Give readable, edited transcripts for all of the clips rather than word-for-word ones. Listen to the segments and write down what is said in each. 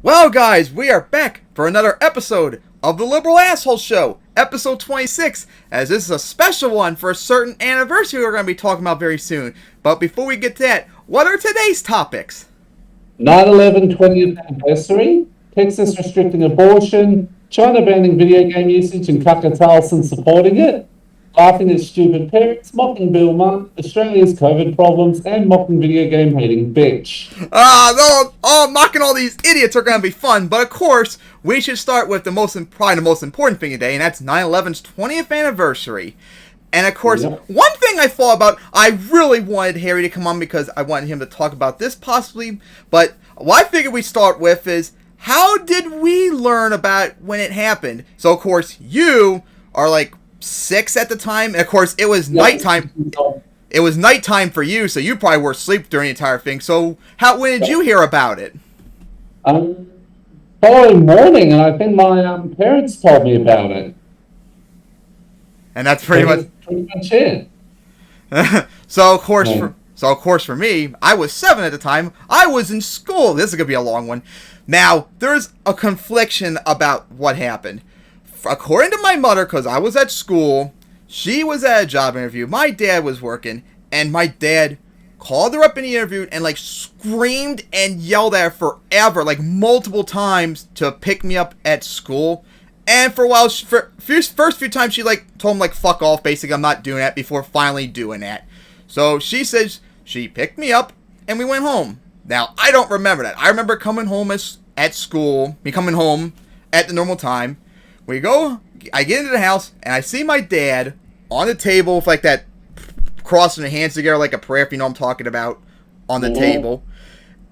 Well, guys, we are back for another episode of the Liberal Asshole Show, episode 26, as this is a special one for a certain anniversary we're going to be talking about very soon. But before we get to that, what are today's topics? 9/11 20th anniversary, Texas restricting abortion, China banning video game usage and Tucker Carlson supporting it, laughing at stupid parents, mocking Bill Maher, Australia's COVID problems, and mocking video game hating bitch. Mocking all these idiots are going to be fun, but of course, we should start with probably the most important thing today, and that's 9/11's 20th anniversary. And of course, One thing I thought about, I really wanted Harry to come on because I wanted him to talk about this possibly, but what I figured we'd start with is, how did we learn about when it happened? So of course, you are like 6 at the time, and of course, it was nighttime. It was nighttime for you, so you probably were asleep during the entire thing. So when did you hear about it? Following morning, and I think my parents told me about it. And that's pretty much it. So of course for me, I was 7 at the time. I was in school. This is gonna be a long one. Now there's a confliction about what happened. According to my mother, because I was at school, she was at a job interview. My dad was working, and my dad called her up in the interview and like screamed and yelled at her forever, like multiple times, to pick me up at school. And for a while, first few times, she like told him like fuck off, basically I'm not doing that, before finally doing that. So she says she picked me up and we went home. Now I don't remember that. I remember coming home coming home at the normal time. I get into the house and I see my dad on the table with like that crossing the hands together like a prayer, if you know what I'm talking about, on the table.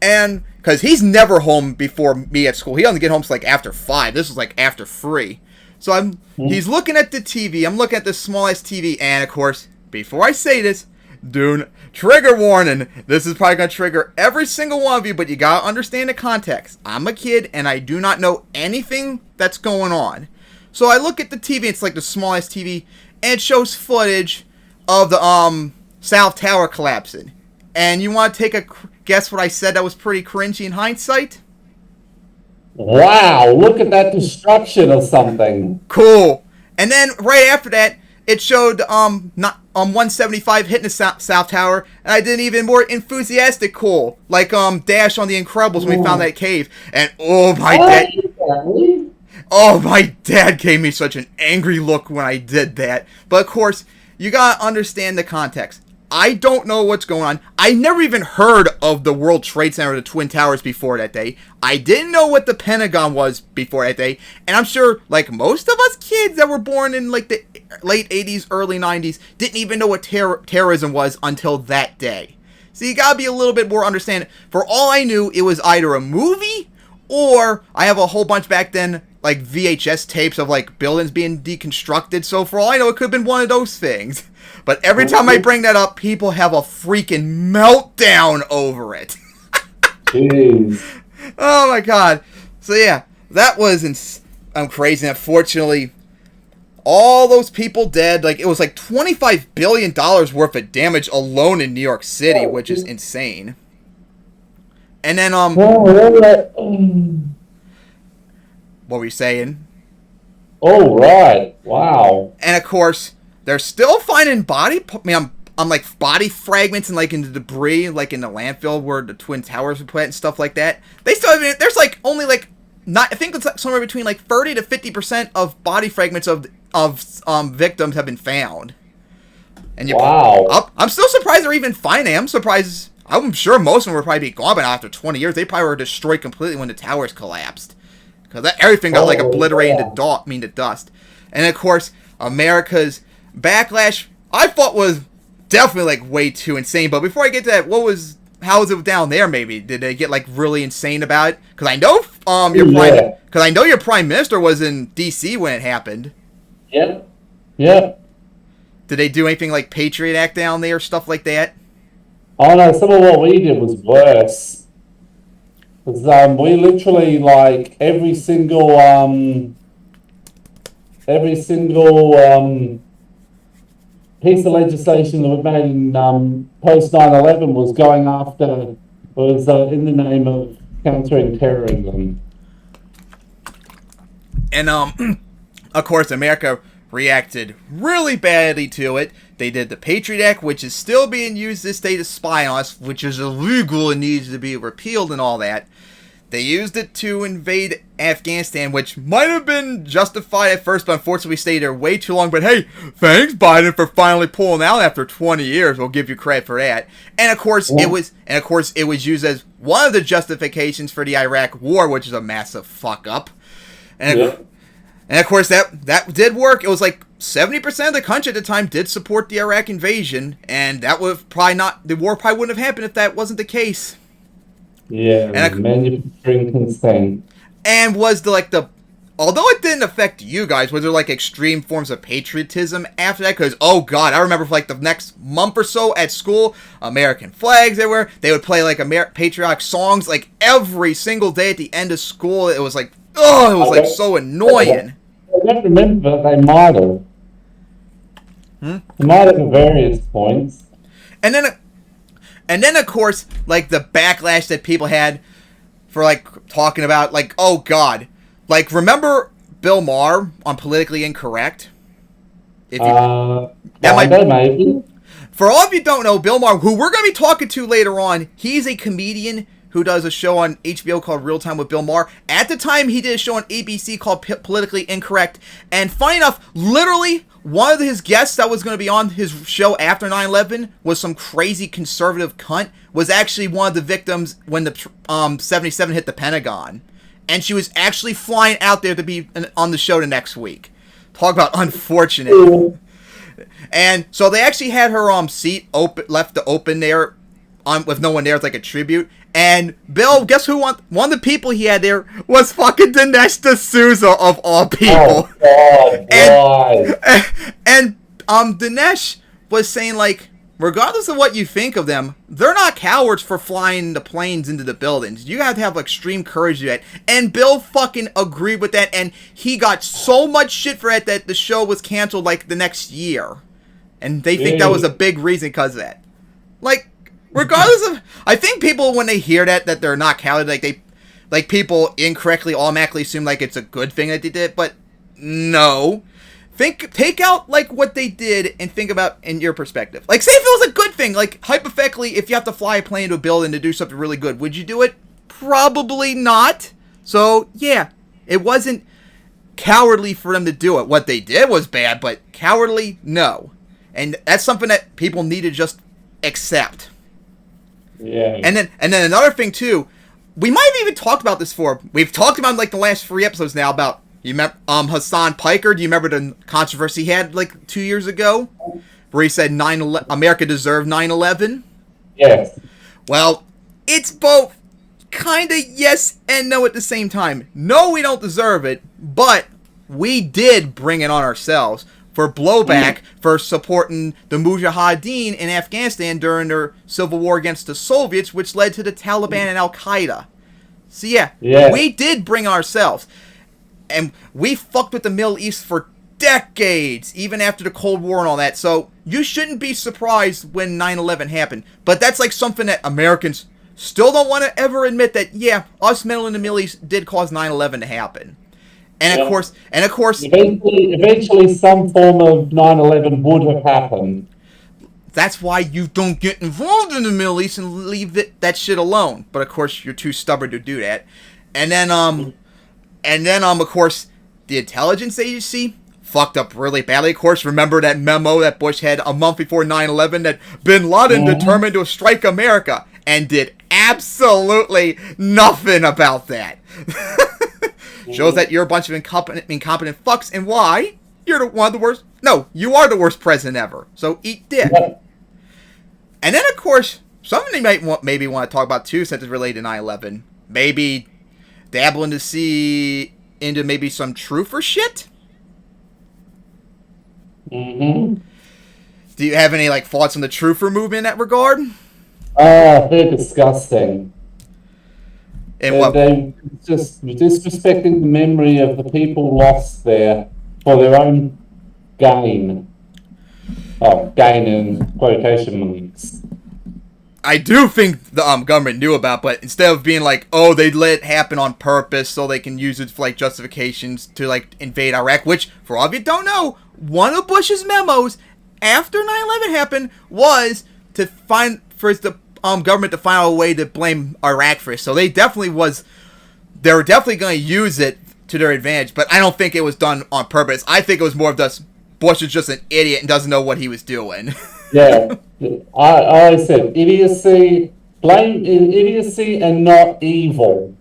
And because he's never home before me at school. He doesn't get home till like after 5. This was like after 3. So he's looking at the TV. I'm looking at this small-ass TV. And of course, before I say this, dude, trigger warning. This is probably going to trigger every single one of you, but you got to understand the context. I'm a kid and I do not know anything that's going on. So I look at the TV. It's like the small-ass TV. And it shows footage of the South Tower collapsing. And you want to take a guess what I said that was pretty cringy in hindsight? Wow, look at that destruction of something. Cool. And then right after that, it showed 175 hitting the South Tower, and I did an even more enthusiastic cool, like Dash on The Incredibles when we found that cave. And my dad gave me such an angry look when I did that. But of course, you gotta understand the context. I don't know what's going on. I never even heard of the World Trade Center or the Twin Towers before that day. I didn't know what the Pentagon was before that day. And I'm sure, like most of us kids that were born in like the late 80s, early 90s, didn't even know what terrorism was until that day. So you gotta be a little bit more understanding. For all I knew, it was either a movie, or I have a whole bunch back then, like VHS tapes of like buildings being deconstructed. So for all I know, it could have been one of those things. But every time I bring that up, people have a freaking meltdown over it. Jeez. Oh my god. So yeah, that was crazy. Unfortunately, all those people dead. Like, it was like $25 billion worth of damage alone in New York City, which is insane. And then, what were you saying? Oh, right. Wow. And of course, they're still finding body fragments and like in the debris, like in the landfill where the Twin Towers were put and stuff like that. They still have, there's like only like I think it's like somewhere between like 30 to 50% of body fragments of victims have been found. And wow. I'm still surprised they're even finding. I'm sure most of them would probably be gone by now after 20 years. They probably were destroyed completely when the towers collapsed, because everything got like obliterated to dust. And of course, America's backlash, I thought, was definitely like way too insane. But before I get to that, how was it down there? Maybe did they get like really insane about it? Because I know your prime minister was in D.C. when it happened. Yep. Did they do anything like Patriot Act down there, stuff like that? Oh no, some of what we did was worse. Because we literally, like, every single piece of legislation that was made in post 9/11 was going after, in the name of countering terrorism. And of course, America reacted really badly to it. They did the Patriot Act, which is still being used this day to spy on us, which is illegal and needs to be repealed and all that. They used it to invade Afghanistan, which might have been justified at first, but unfortunately we stayed there way too long. But hey, thanks Biden for finally pulling out after 20 years. We'll give you credit for that. And of course, it was used as one of the justifications for the Iraq War, which is a massive fuck up. And of course, that did work. It was like 70% of the country at the time did support the Iraq invasion, and that would probably not. The war probably wouldn't have happened if that wasn't the case. Yeah, manufacturing consent. And was although it didn't affect you guys, was there like extreme forms of patriotism after that? Because, oh god, I remember for like the next month or so at school, American flags everywhere. They would play like patriotic songs like every single day at the end of school. It was like, oh, it was like so annoying. I don't remember, but they might have. They might have at various points. And then, of course, like, the backlash that people had for, like, talking about, like, oh, God. Like, remember Bill Maher on Politically Incorrect? Maybe. For all of you who don't know, Bill Maher, who we're going to be talking to later on, he's a comedian who does a show on HBO called Real Time with Bill Maher. At the time, he did a show on ABC called Politically Incorrect. And funny enough, literally, one of his guests that was going to be on his show after 9/11 was some crazy conservative cunt, was actually one of the victims when the 77 hit the Pentagon. And she was actually flying out there to be on the show the next week. Talk about unfortunate. And so they actually had her seat left open there with no one there. It's like a tribute. And Bill, guess who one of the people he had there was fucking Dinesh D'Souza of all people. Oh, God. And Dinesh was saying, like, regardless of what you think of them, they're not cowards for flying the planes into the buildings. You have to have extreme courage to do that. And Bill fucking agreed with that, and he got so much shit for it that the show was canceled like the next year. And they think that was a big reason because of that. Like, regardless of, I think people, when they hear that they're not cowards, like people incorrectly automatically assume like it's a good thing that they did, but no. Take out like what they did and think about in your perspective. Like, say if it was a good thing, like hypothetically, if you have to fly a plane into a building to do something really good, would you do it? Probably not. So yeah, it wasn't cowardly for them to do it. What they did was bad, but cowardly, no. And that's something that people need to just accept. Yeah. And then another thing too, we might have even talked about this before. We've talked about like the last 3 episodes now about, you remember Hassan Piker? Do you remember the controversy he had like 2 years ago, where he said America deserved 9/11? Yes. Well, it's both kind of yes and no at the same time. No, we don't deserve it, but we did bring it on ourselves for blowback for supporting the Mujahideen in Afghanistan during their civil war against the Soviets, which led to the Taliban and Al-Qaeda. So yeah, we did bring ourselves. And we fucked with the Middle East for decades, even after the Cold War and all that. So you shouldn't be surprised when 9/11 happened. But that's like something that Americans still don't want to ever admit that, yeah, us meddling in the Middle East did cause 9/11 to happen. And of course, eventually some form of 9/11 would have happened. That's why you don't get involved in the Middle East and leave that shit alone. But of course, you're too stubborn to do that. And then, of course, the intelligence agency fucked up really badly. Of course, remember that memo that Bush had a month before 9/11 that Bin Laden determined to strike America and did absolutely nothing about that. Shows that you're a bunch of incompetent fucks, and why? You're one of the worst. No, you are the worst president ever. So eat dick. And then, of course, something they might maybe want to talk about too, since it's related to 9/11. Maybe dabble into maybe some truther shit. Mm-hmm. Do you have any like thoughts on the truther movement in that regard? They're disgusting. And what? They're just disrespecting the memory of the people lost there for their own gain. Oh, gain in quotation marks. I do think the government knew about, but instead of being like, oh, they let it happen on purpose so they can use it for like justifications to like invade Iraq, which for all of you don't know, one of Bush's memos after 9/11 happened was to find for the government to find a way to blame Iraq for it. So they were definitely going to use it to their advantage, but I don't think it was done on purpose. I think it was more of just Bush is just an idiot and doesn't know what he was doing. Yeah, I said idiocy, blame idiocy and not evil.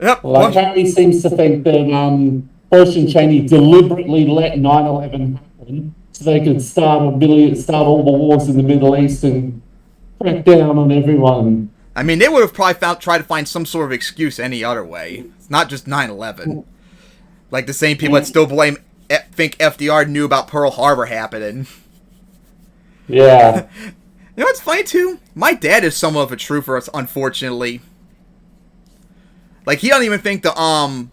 Yep. Like Harry seems to think that Bush and Cheney deliberately let 9/11 happen so they could start all the wars in the Middle East and crack down on everyone. I mean, they would have probably tried to find some sort of excuse any other way. It's not just 9/11. Like the same people that still think FDR knew about Pearl Harbor happening. Yeah. You know what's funny too? My dad is somewhat of a truther, unfortunately. Like he don't even think the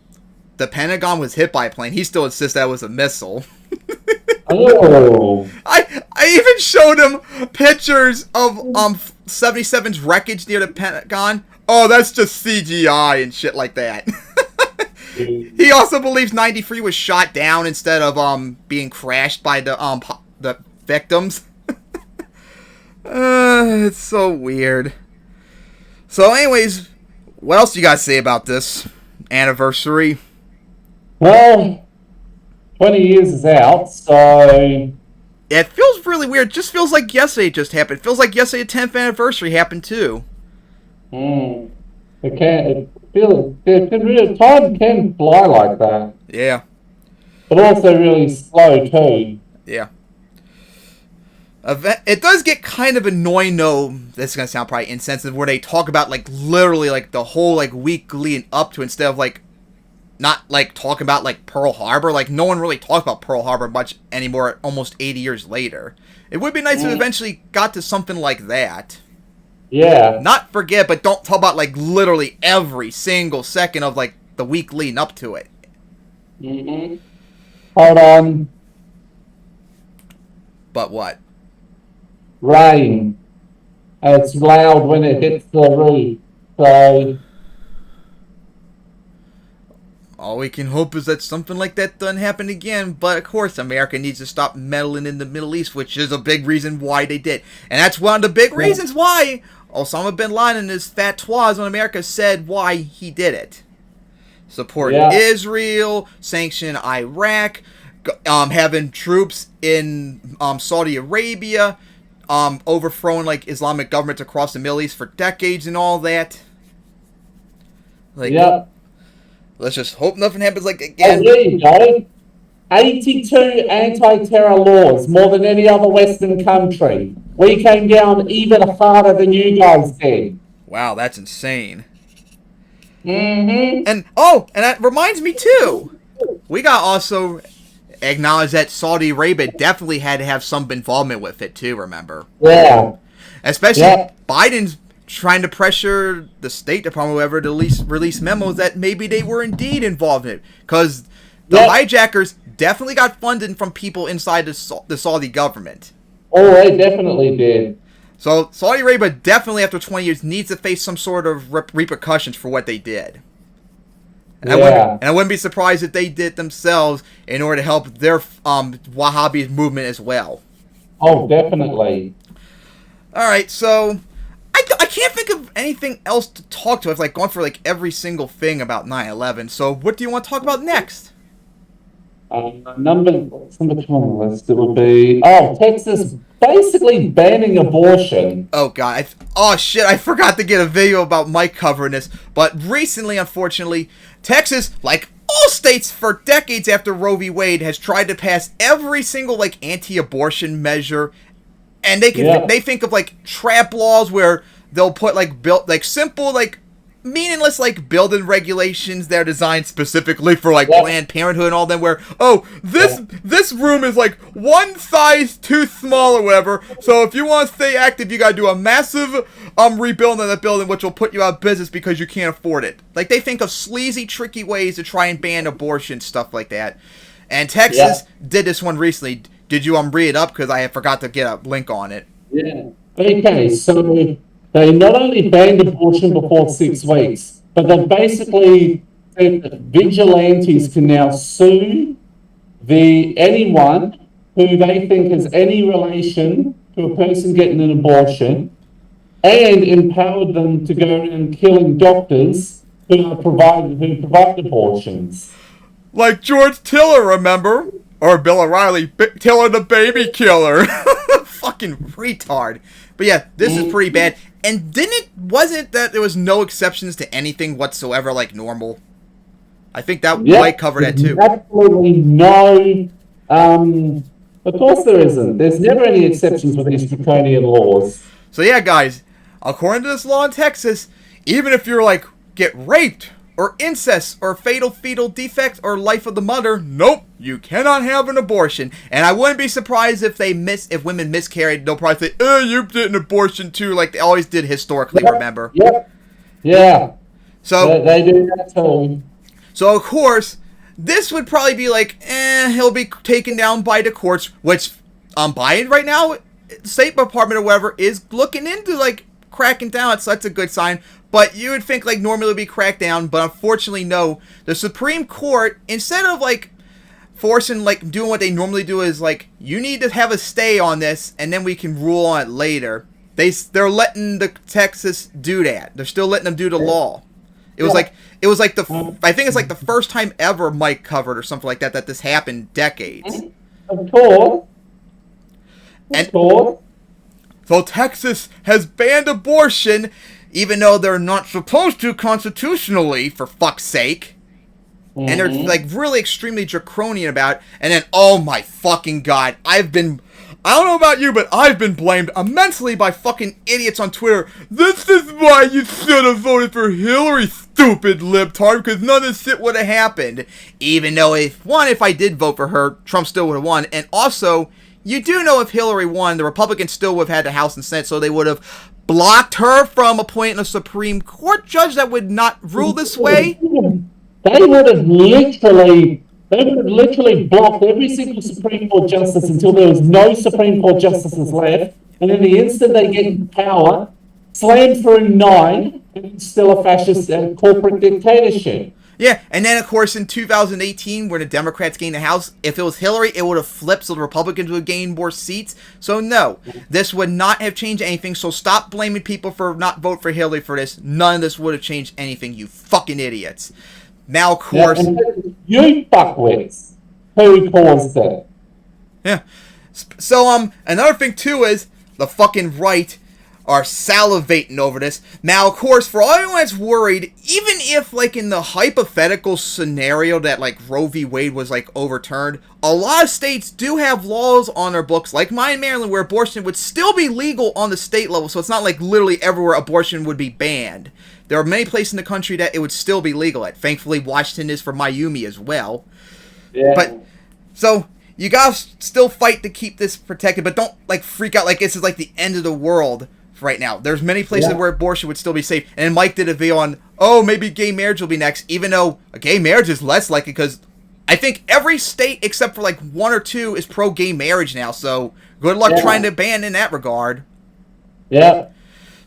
Pentagon was hit by a plane. He still insists that it was a missile. Oh. I even showed him pictures of 77's wreckage near the Pentagon. Oh, that's just CGI and shit like that. He also believes 93 was shot down instead of being crashed by the victims. It's so weird. So anyways, what else do you guys say about this anniversary? Well, 20 years is out, so... It feels really weird. It just feels like yesterday just happened. It feels like yesterday the 10th anniversary happened too. Time can fly like that. Yeah. But also really slow too. Yeah. It does get kind of annoying though. This is gonna sound probably insensitive, where they talk about like literally like the whole like week leading up to, instead of like not like talking about like Pearl Harbor. Like no one really talks about Pearl Harbor much anymore. Almost 80 years later, it would be nice if it eventually got to something like that. Yeah. Not forget, but don't talk about like literally every single second of like the week leading up to it. Mm-hmm. Hold on. But what? Rain. It's loud when it hits the roof. So... All we can hope is that something like that doesn't happen again, but of course America needs to stop meddling in the Middle East, which is a big reason why they did. And that's one of the big reasons why Osama bin Laden and his fatwas on America said why he did it. Supporting Israel, sanction Iraq, having troops in Saudi Arabia, overthrowing like Islamic governments across the Middle East for decades and all that. Like, let's just hope nothing happens like again. Oh, there you go. 82 anti-terror laws, more than any other Western country. We came down even harder than you guys did. Wow, that's insane. Mm-hmm. And that reminds me too. We got also acknowledge that Saudi Arabia definitely had to have some involvement with it too, remember? Yeah. Especially Biden's trying to pressure the State Department or whatever to release memos that maybe they were indeed involved in it. Because the hijackers definitely got funding from people inside the Saudi government. Oh, they definitely did. So Saudi Arabia definitely, after 20 years, needs to face some sort of repercussions for what they did. And I wouldn't be surprised if they did themselves in order to help their Wahhabi movement as well. Oh, definitely. All right, so I can't think of anything else to talk to. I've like gone for like every single thing about 9/11. So what do you want to talk about next? Number 2 on the list, it would be Texas basically banning abortion. Oh god, shit, I forgot to get a video about Mike covering this. But recently, unfortunately, Texas, like all states for decades after Roe v. Wade, has tried to pass every single like anti-abortion measure, and they think of like trap laws where they'll put like simple like meaningless like building regulations that are designed specifically for like Planned Parenthood and all them, where this room is like one size too small or whatever, so if you want to stay active you gotta do a massive rebuilding of that building, which will put you out of business because you can't afford it. Like they think of sleazy tricky ways to try and ban abortion, stuff like that. And Texas did this one recently. Did you read it up, because I forgot to get a link on it? Okay, so they not only banned abortion before 6 weeks, but they basically said that vigilantes can now sue anyone who they think has any relation to a person getting an abortion, and empowered them to go around killing doctors who provide abortions. Like George Tiller, remember? Or Bill O'Reilly, Tiller the baby killer. Fucking retard. But yeah, this is pretty bad. And wasn't that there was no exceptions to anything whatsoever like normal? I think that Mike covered that too. Absolutely no. Of course there isn't. There's never any exceptions with these draconian laws. So yeah, guys, according to this law in Texas, even if you're like get raped or incest or fatal fetal defect or life of the mother, nope, you cannot have an abortion. And I wouldn't be surprised if if women miscarried, they'll probably say, you did an abortion too, like they always did historically, remember? Yep. Yeah. So they do that too. So of course, this would probably be like, he'll be taken down by the courts, which I'm buying right now. State Department or whatever is looking into like cracking down, so that's a good sign. But you would think like normally it would be cracked down, but unfortunately no. The Supreme Court, instead of like forcing like doing what they normally do, is like you need to have a stay on this and then we can rule on it later. They're letting the Texas do that. They're still letting them do the law. It was like I think it's like the first time ever Mike covered or something like that this happened decades. Of course. So Texas has banned abortion, even though they're not supposed to constitutionally, for fuck's sake. And they're like really extremely draconian about it. And then, oh my fucking god, I don't know about you, but I've been blamed immensely by fucking idiots on Twitter. This is why you should have voted for Hillary, stupid libtard, because none of this shit would have happened. Even though, if I did vote for her, Trump still would have won. And also, you do know if Hillary won, the Republicans still would have had the House and Senate, so they would have blocked her from appointing a Supreme Court judge that would not rule this way. They would have literally blocked every single Supreme Court justice until there was no Supreme Court justices left, and then the instant they get in power, slam through 9, and it's still a fascist corporate dictatorship. Yeah, and then of course in 2018, when the Democrats gained the House, if it was Hillary, it would have flipped, so the Republicans would gain more seats. So no, this would not have changed anything, so stop blaming people for not vote for Hillary for this. None of this would have changed anything, you fucking idiots. Now, of course... Yeah, you fuckwits. Who caused that? Yeah. So, another thing, too, is the fucking right are salivating over this. Now, of course, for everyone that's worried, even if, like, in the hypothetical scenario that, like, Roe v. Wade was, like, overturned, a lot of states do have laws on their books, like mine in Maryland, where abortion would still be legal on the state level, so it's not like literally everywhere abortion would be banned. There are many places in the country that it would still be legal at. Thankfully, Washington is for Mayumi as well. Yeah. But, so, you gotta still fight to keep this protected, but don't, like, freak out like this is, like, the end of the world right now. There's many places where abortion would still be safe. And Mike did a video on, maybe gay marriage will be next, even though gay marriage is less likely, because I think every state except for, like, 1 or 2 is pro-gay marriage now, so good luck trying to ban in that regard. Yeah.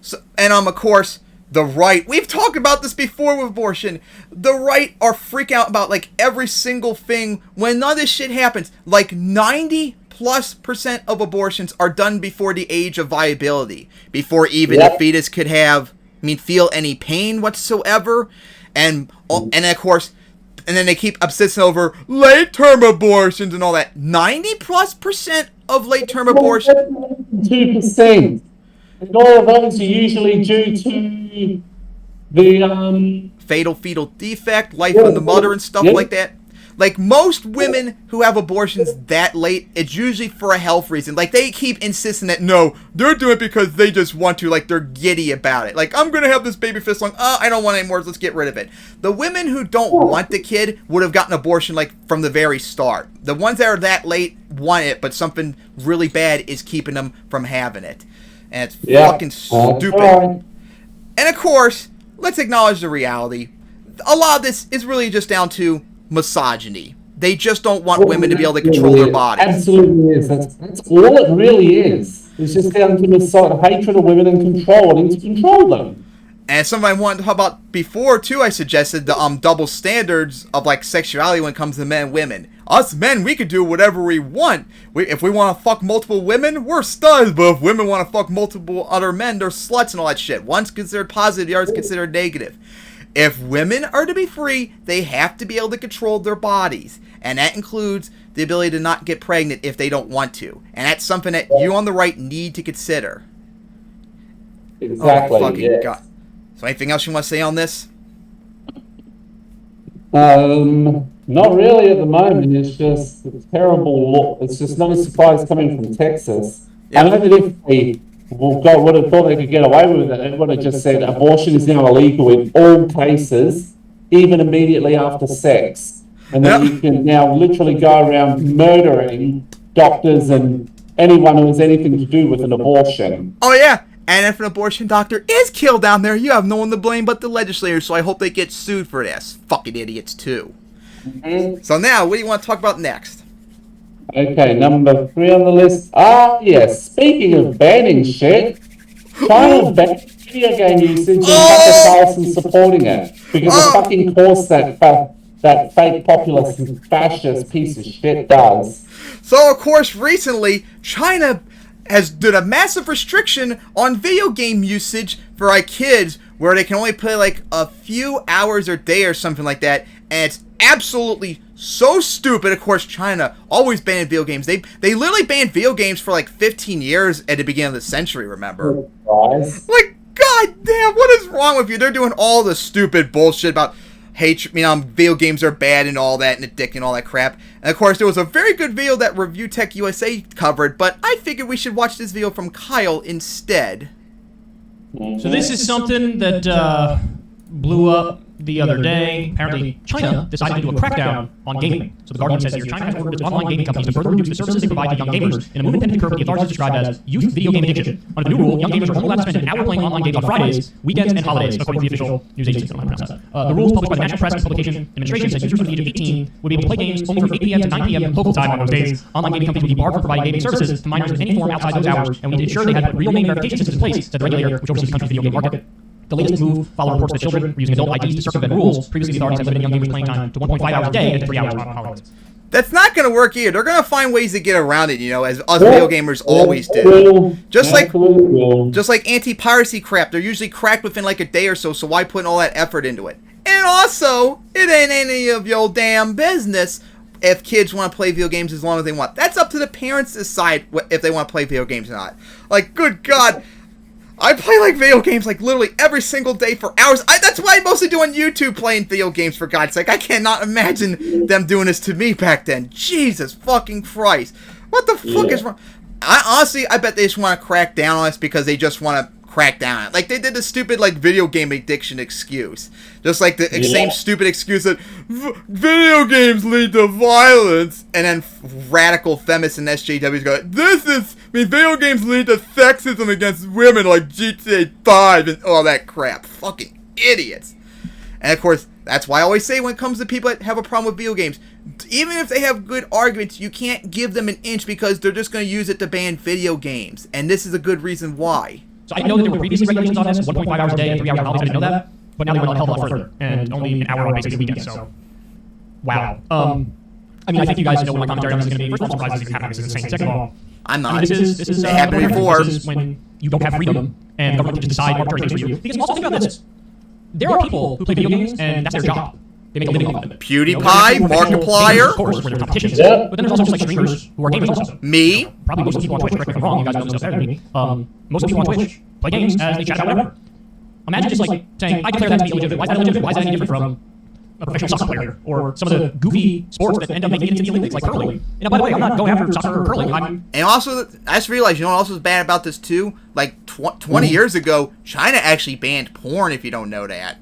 So, and, of course... The right, we've talked about this before with abortion. The right are freaking out about like every single thing when none of this shit happens. Like 90+% of abortions are done before the age of viability, before even the fetus could feel any pain whatsoever. And then of course, and then they keep obsessing over late-term abortions and all that. 90+% of late-term abortions. 2%. And all of those are usually due to the fatal fetal defect, life of the mother, and stuff like that. Like most women who have abortions that late, it's usually for a health reason. Like they keep insisting that no, they're doing it because they just want to. Like they're giddy about it. Like I'm gonna have this baby for this long. I don't want it anymore. Let's get rid of it. The women who don't want the kid would have gotten abortion like from the very start. The ones that are that late want it, but something really bad is keeping them from having it. And it's fucking stupid. And of course, let's acknowledge the reality. A lot of this is really just down to misogyny. They just don't want women to be able to control their bodies. Absolutely is. That's all it really is. It's just down to the hatred of women and control, wanting to control them. And somebody wanted to talk about before, too, I suggested the double standards of, like, sexuality when it comes to men and women. Us men, we could do whatever we want. If we want to fuck multiple women, we're studs. But if women want to fuck multiple other men, they're sluts and all that shit. One's considered positive, the other's considered negative. If women are to be free, they have to be able to control their bodies. And that includes the ability to not get pregnant if they don't want to. And that's something that you on the right need to consider. Exactly, yes. God. So anything else you want to say on this? Not really at the moment. It's just a terrible look. It's just no surprise coming from Texas. I know that if they would have thought they could get away with it, they would have just said abortion is now illegal in all cases, even immediately after sex. And then you can now literally go around murdering doctors and anyone who has anything to do with an abortion. Oh, yeah. And if an abortion doctor is killed down there, you have no one to blame but the legislators, so I hope they get sued for this. Fucking idiots, too. Mm-hmm. So now, what do you want to talk about next? Okay, number 3 on the list. Yes, speaking of banning shit, China banned video game usage and Carlson supporting it. Because of fucking course that fake populist and fascist piece of shit does. So, of course, recently, China has done a massive restriction on video game usage for like kids, where they can only play like a few hours a day or something like that, and it's absolutely so stupid. Of course, China always banned video games. They literally banned video games for like 15 years at the beginning of the century, remember? Like, god damn, what is wrong with you? They're doing all the stupid bullshit about hatred, video games are bad and all that, and addicting and all that crap. And of course, there was a very good video that Review Tech USA covered, but I figured we should watch this video from Kyle instead. So this is something that blew up the other day. Apparently, China decided to do a crackdown on gaming. So the Guardian says here, China has ordered its online gaming companies to further reduce the services they provide to young gamers in a move intended to curb what the authorities described as youth video game addiction. Under the new rule, young gamers are only allowed to spend an hour playing online games on Fridays, weekends, and holidays, according to the official news agency. I don't know how to pronounce that. The rules published by the National Press and Publication Administration said users under the age of 18 would be able to play games only from 8 p.m. to 9 p.m. local time on those days. Online gaming companies would be barred from providing gaming services to minors in any form outside those hours, and we need to ensure they had real name verification systems in place, said the regulator, which oversees the country's video game market. The latest move followed reports that children were using adult IDs to circumvent rules. Previously, the authorities had limited young gamers playing time to 1.5 hours a day and to 3 hours on holidays. That's not going to work either. They're going to find ways to get around it, as us video gamers always do. Just like anti-piracy crap. They're usually cracked within like a day or so why put all that effort into it? And also, it ain't any of your damn business if kids want to play video games as long as they want. That's up to the parents to decide if they want to play video games or not. Like, good God. I play like video games like literally every single day for hours. That's why I mostly do on YouTube, playing video games, for God's sake. I cannot imagine them doing this to me back then. Jesus fucking Christ. What the fuck is wrong? I bet they just want to crack down on us because they just want to crack down on it. Like they did the stupid like video game addiction excuse. Just like the same stupid excuse that video games lead to violence, and then radical feminists and SJWs go, video games lead to sexism against women like GTA 5 and all that crap. Fucking idiots. And of course, that's why I always say when it comes to people that have a problem with video games, even if they have good arguments, you can't give them an inch because they're just going to use it to ban video games. And this is a good reason why. So I know that there were previously regulations on this, 1.5 hours a day and 3 hours on holidays, I didn't know that. But now they went a hell of a lot further, and only an hour on basically weekends, so. Wow. I think you guys know what my commentary on this is going to be. First of all, I'm surprised this is happening. This is insane. Second of all, I'm not. This is happened before. This is when you don't have freedom, and the government can just decide arbitrary things for you. Because also think about this. There are people who play video games, and that's their job. They make a living off of it. PewDiePie, Markiplier. Of course, where there's competitions. But then there's also just like streamers who are gamers also. Me. Probably most of the people on Twitch, correct me if I'm wrong, you guys know this stuff better than me. Most of the people on Twitch play games as they chat about whatever. Imagine just like saying, I declare that to be illegitimate. Why is that illegitimate? Why is that any different from a professional soccer player or some of the goofy sports that end up making it into the Olympics, like curling? And by the way, I'm not going after soccer or curling. And also, I just realized, what else was bad about this too? Like 20 years ago, China actually banned porn, if you don't know that.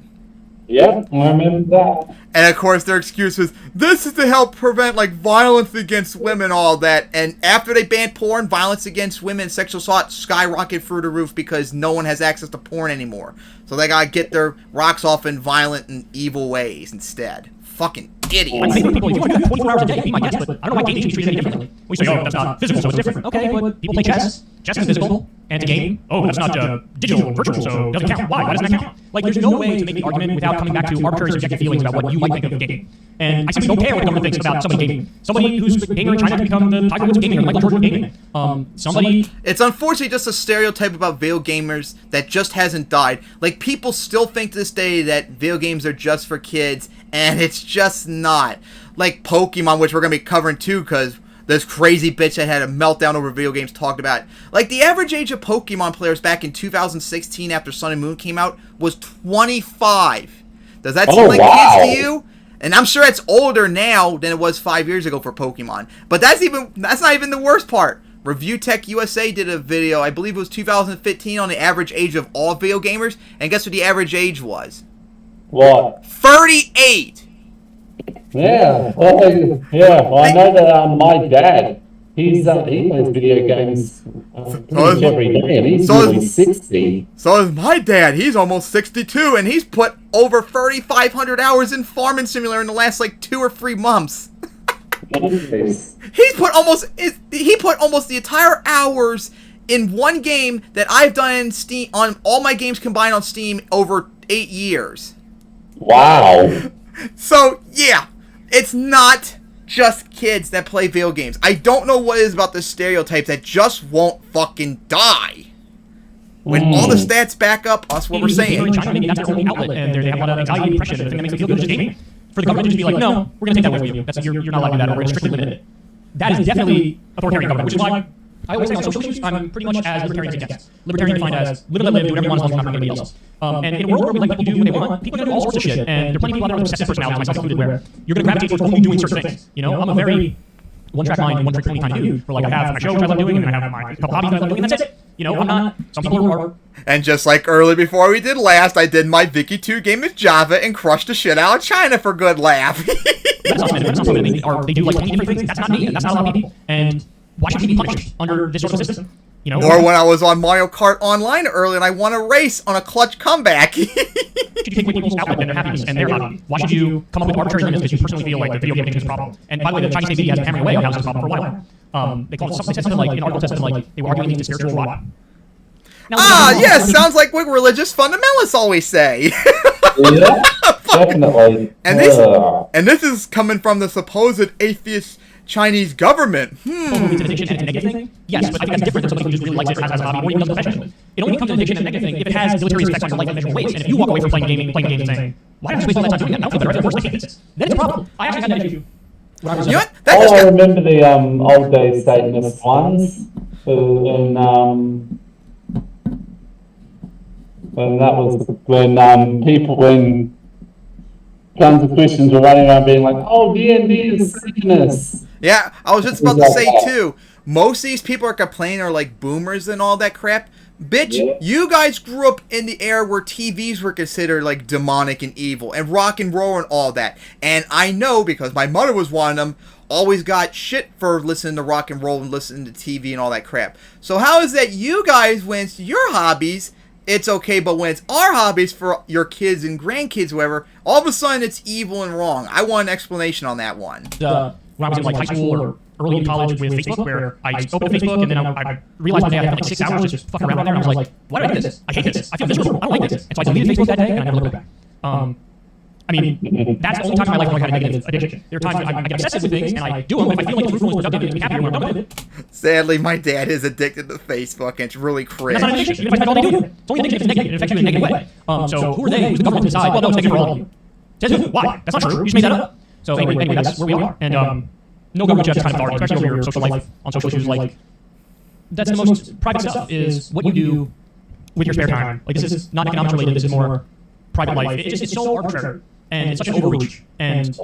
Yep, I remember that. And of course, their excuse was, this is to help prevent like violence against women, all that. And after they banned porn, violence against women and sexual assault skyrocketed through the roof because no one has access to porn anymore. So they gotta get their rocks off in violent and evil ways instead. fucking I idiots. think people, if you want to do 24 hours a day, be my guest, but I don't know why gaming should be treated any differently. We say, oh, that's not physical, so it's different. Okay, but people play chess. Chess is physical, and it's a game. Oh, that's not digital, virtual, so it doesn't count. Why? Why doesn't that count? Like, there's no way to make the argument without coming back to arbitrary subjective feelings about what you might think of a game. And I simply don't care what the government thinks about somebody gaming. Somebody who's a gamer in China can become the Tiger Woods of gaming or the Michael Jordan of gaming. Somebody... It's unfortunately just a stereotype about video gamers that just hasn't died. Like, people still think to this day that video games are just for kids, and it's just not. Like Pokemon, which we're going to be covering too, because this crazy bitch that had a meltdown over video games talked about it. Like, the average age of Pokemon players back in 2016 after Sun and Moon came out was 25. Does that seem like kids to you? And I'm sure it's older now than it was 5 years ago for Pokemon. But that's not even the worst part. Review Tech USA did a video, I believe it was 2015, on the average age of all video gamers. And guess what the average age was? What? 38! Yeah, well, I know that my dad, he plays video games pretty much every day, and he's nearly 60. So is my dad. He's almost 62, and he's put over 3,500 hours in Farming Simulator in the last, 2 or 3 months. Nice. He put almost the entire hours in one game that I've done in Steam, on all my games combined on Steam, over 8 years. Wow. So, yeah, it's not just kids that play video games. I don't know what it is about the stereotypes that just won't fucking die. When all the stats back up us what we're saying. China, maybe that's their only outlet, and they have a lot of anxiety and depression, and the thing that makes them feel good is just gaming. For the government to just be like, no, we're going to take that away from you. You're not allowed to do that, or we're going to strictly limit it. That is definitely authoritarian government, which is why I always say on social issues, I'm pretty much as libertarian as it gets. Libertarian defined as live and let live, do whatever you want as long as you're not hurting anybody else. And in a world where we let people do what they want, people are going to do all sorts of shit. And there are plenty of people out there with obsessive personalities, myself included, where you're going to gravitate towards only doing certain things. You know, I'm a very one-track mind and one-trick pony kind of dude, where I have my show which I love doing, and then I have my couple hobbies that I love doing, and that's it. You know, I'm not, some people are... And just like early before we did last, I did my Vicky 2 game with Java and crushed the shit out of China for good laugh. That's not something they do 20 different things. That's not me, and that's not a lot of people. And why should we be punished under this sort of system? You know, or when I was on Mario Kart Online earlier and I won a race on a clutch comeback. Should you take away people's outlet and their happiness and their hobby? Why should you come up with arbitrary limits because you personally feel like the video game addiction is a problem? And by the way, the Chinese state media has been hammering away on how this is a problem for a while. They said something like, in an article said something like, they were arguing against spiritual rot. Now, yes, sounds like what religious fundamentalists always say. Yeah, definitely. And this is coming from the supposed atheist Chinese government. It's an addiction and it's a negative thing? Yes, but I think that's different than somebody who just really likes it or has a hobby or even does it professionally. It only becomes an addiction and a negative thing if it has deleterious effects on your life in measurable ways. And if you walk away from playing games and saying, why did I waste all that time doing that? I don't feel better. I feel worse. I hate this. Then it's a problem. I actually had that issue. You know what? I remember the old days Satanist ones, when tons of Christians were running around being like, oh, D&D is Satanist. Yeah, I was just about to say too, most of these people are complaining are like boomers and all that crap. Bitch, you guys grew up in the era where TVs were considered like demonic and evil, and rock and roll and all that. And I know because my mother was one of them, always got shit for listening to rock and roll and listening to TV and all that crap. So how is that you guys, when it's your hobbies, it's okay, but when it's our hobbies for your kids and grandkids, whoever, all of a sudden it's evil and wrong? I want an explanation on that one. When I was in high school or early in college with Facebook, where I opened Facebook and then I realized one day I had 6 hours just fucking around there, and I was like, why do I do this? I hate this. I feel miserable. I don't like this. And so I deleted Facebook that day and I never looked back. I mean, that's the only time in my life where I had a negative addiction. There are times when I get obsessive with things and I do them, and if I feel like the fruitful is productive, it makes me happier when I'm done with it. Sadly, my dad is addicted to Facebook, and it's really cringe. That's not an addiction, even if I spend all day doing it. It's only an addiction if it's negative. It affects you in a negative way. So who are they? Who's the government to decide, well, no, it's negative for all of you? Says who? Why? That's not true. You just made that up. So anyway, that's where we are. And no government should have this kind of authority, especially over your social life, on social issues. Like, that's the most private stuff, is what you do with your spare time. Like, this is not economics related, this is more private life. It's so arbitrary, and it's such an overreach, and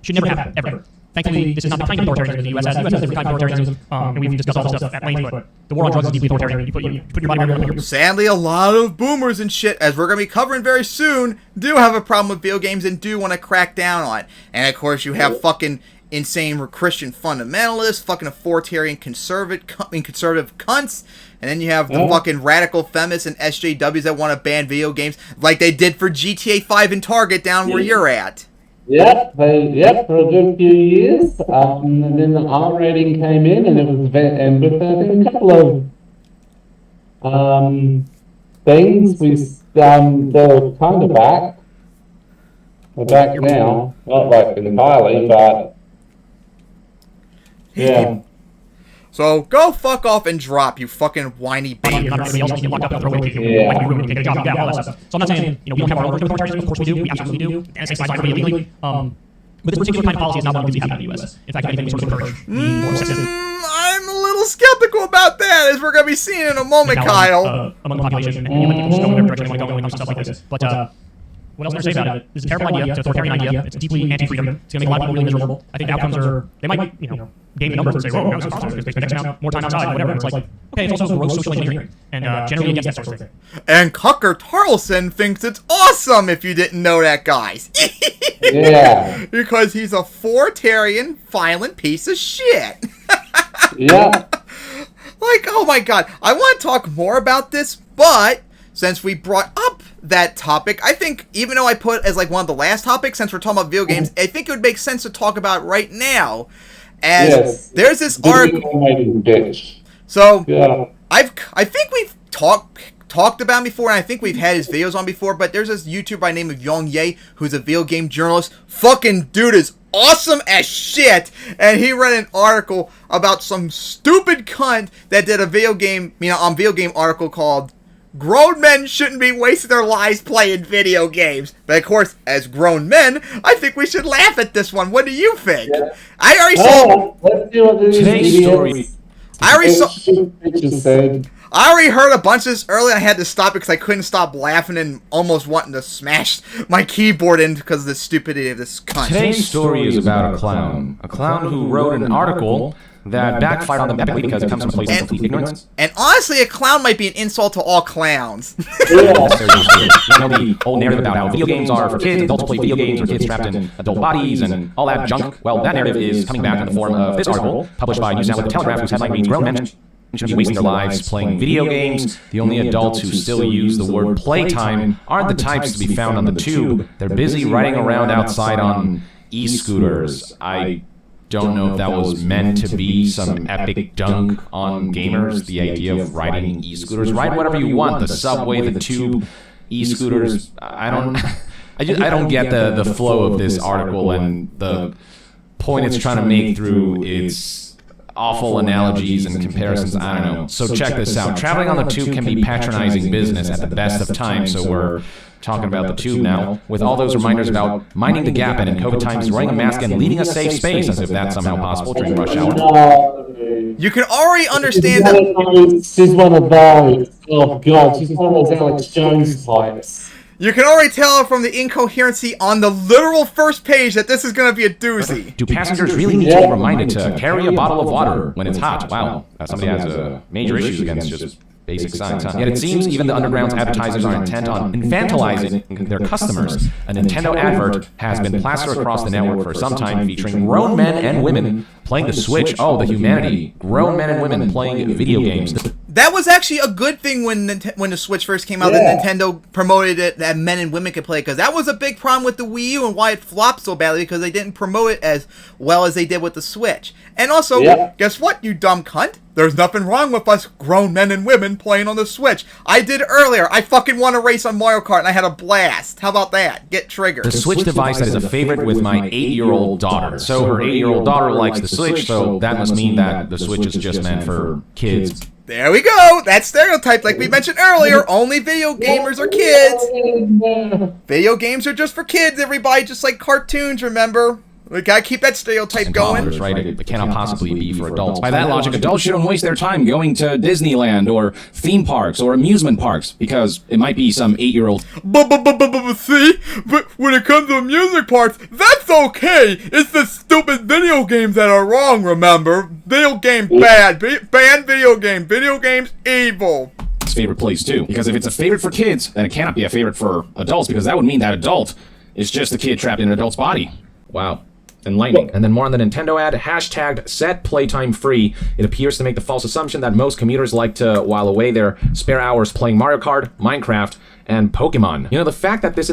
should never happen, ever. Thankfully, this is not the kind of authoritarianism that the U.S. has. The U.S. has different kinds of authoritarianism, and we've discussed all this stuff at length, but the war on drugs is deeply authoritarian. You put your body wherever. Sadly, a lot of boomers and shit, as we're going to be covering very soon, do have a problem with video games and do want to crack down on it. And of course, you have fucking insane Christian fundamentalists, fucking authoritarian conservative cunts, and then you have the fucking radical feminists and SJWs that want to ban video games like they did for GTA 5 and Target down where you're at. Yep, for a good few years. And then the R rating came in, and it was and with I think a couple of things, they're kind of back. We're back now, not like entirely, but yeah. So go fuck off and drop, you fucking whiny baby. Yeah. So I'm not saying, we don't have our own version of authoritarianism. Of course we do. We absolutely do. NSA slides are illegally. But this particular kind of policy is not one we have in the U.S. In fact, if anything, we sort of encourage the more excessive. I'm a little skeptical about that, as we're going to be seeing in a moment, Kyle. Among the population, and people just go in whatever direction they want to go and stuff like this. But what else can I say about it? This is a terrible idea. It's an authoritarian idea. It's deeply anti-freedom. It's going to make a lot of people really miserable. I think the outcomes are, they might, game the numbers and say, oh, now it's positive because they spend X amount more time outside, whatever. It's like, okay, it's also gross social engineering, and generally against that sort of thing. And Cucker Tarleson thinks it's awesome, if you didn't know that, guys. Yeah. Because he's a authoritarian, violent piece of shit. Yeah. Like, oh my god, I want to talk more about this, but since we brought up that topic, I think, even though I put as like one of the last topics, since we're talking about video games, I think it would make sense to talk about it right now. As there's this article. So yeah. I think we've talked about him before, and I think we've had his videos on before, but there's this YouTuber by the name of Yong Ye, who's a video game journalist. Fucking dude is awesome as shit, and he read an article about some stupid cunt that did a video game article called "Grown Men Shouldn't Be Wasting Their Lives Playing Video Games." But of course, as grown men, I think we should laugh at this one. What do you think? Yeah. I already saw. Let's see what Today's story. I already heard a bunch of this earlier, and I had to stop it because I couldn't stop laughing and almost wanting to smash my keyboard in because of the stupidity of this cunt. Today's story is about a clown who wrote an article that backfired on them epically because it comes from a place of complete ignorance. And honestly, a clown might be an insult to all clowns. The whole narrative about how video games are for kids, adults play video games, or kids trapped in adult bodies, and all that junk. Well, that narrative is coming back in the form of this article, published by news outlet The Telegraph, whose headline reads, "Grown Men should be wasting their lives playing video games. The only adults who still use the word playtime aren't the types to be found on the tube. They're busy riding around outside on e-scooters." I don't know if that was meant to be some epic dunk on gamers, the idea of riding e-scooters. Ride whatever you want, the subway, the tube, e-scooters. I don't get the flow of this article and the point it's trying to make through its awful analogies and comparisons. I don't know. So check this out. Traveling on the tube can be patronizing business at the best of times. So we're talking about the tube now, with all those reminders about minding the gap and in COVID times wearing a mask and leaving a safe space, as if that's somehow possible during rush hour. You can already understand that. She's one of those. Oh god, she's one of those Alex Jones types. You can already tell from the incoherency on the literal first page that this is going to be a doozy. Do passengers really need to be reminded to carry a bottle of water when it's hot? Wow, somebody has major issues against just basic science. Yet it seems even the Underground's advertisers are intent on infantilizing their customers. A Nintendo advert has been plastered across the network for some time, featuring grown men and women playing the Switch. Oh, the humanity. Grown men and women playing video games. That was actually a good thing when the Switch first came out, that Nintendo promoted it, that men and women could play it, because that was a big problem with the Wii U and why it flopped so badly, because they didn't promote it as well as they did with the Switch. And also, guess what, you dumb cunt? There's nothing wrong with us grown men and women playing on the Switch. I did earlier. I fucking won a race on Mario Kart and I had a blast. How about that? Get triggered. The Switch device that is a favorite with my 8-year-old daughter. So her 8-year-old daughter likes the Switch, so that must mean that the Switch is just meant for kids. There we go. That stereotype, like we mentioned earlier, only video gamers are kids. Video games are just for kids, everybody, just like cartoons, remember? We gotta keep that stereotype going. Right? It cannot possibly be for adults. By that logic, adults shouldn't waste their time going to Disneyland or theme parks or amusement parks, because it might be some 8-year-old. See? But when it comes to amusement parks, that's okay. It's the stupid video games that are wrong, remember? Video game bad. Banned video game. Video games evil. It's favorite place too. Because if it's a favorite for kids, then it cannot be a favorite for adults, because that would mean that adult is just a kid trapped in an adult's body. Wow. Enlightening. And then more on the Nintendo ad, hashtagged set playtime free. It appears to make the false assumption that most commuters like to while away their spare hours playing Mario Kart, Minecraft, and Pokemon. You know, the fact that this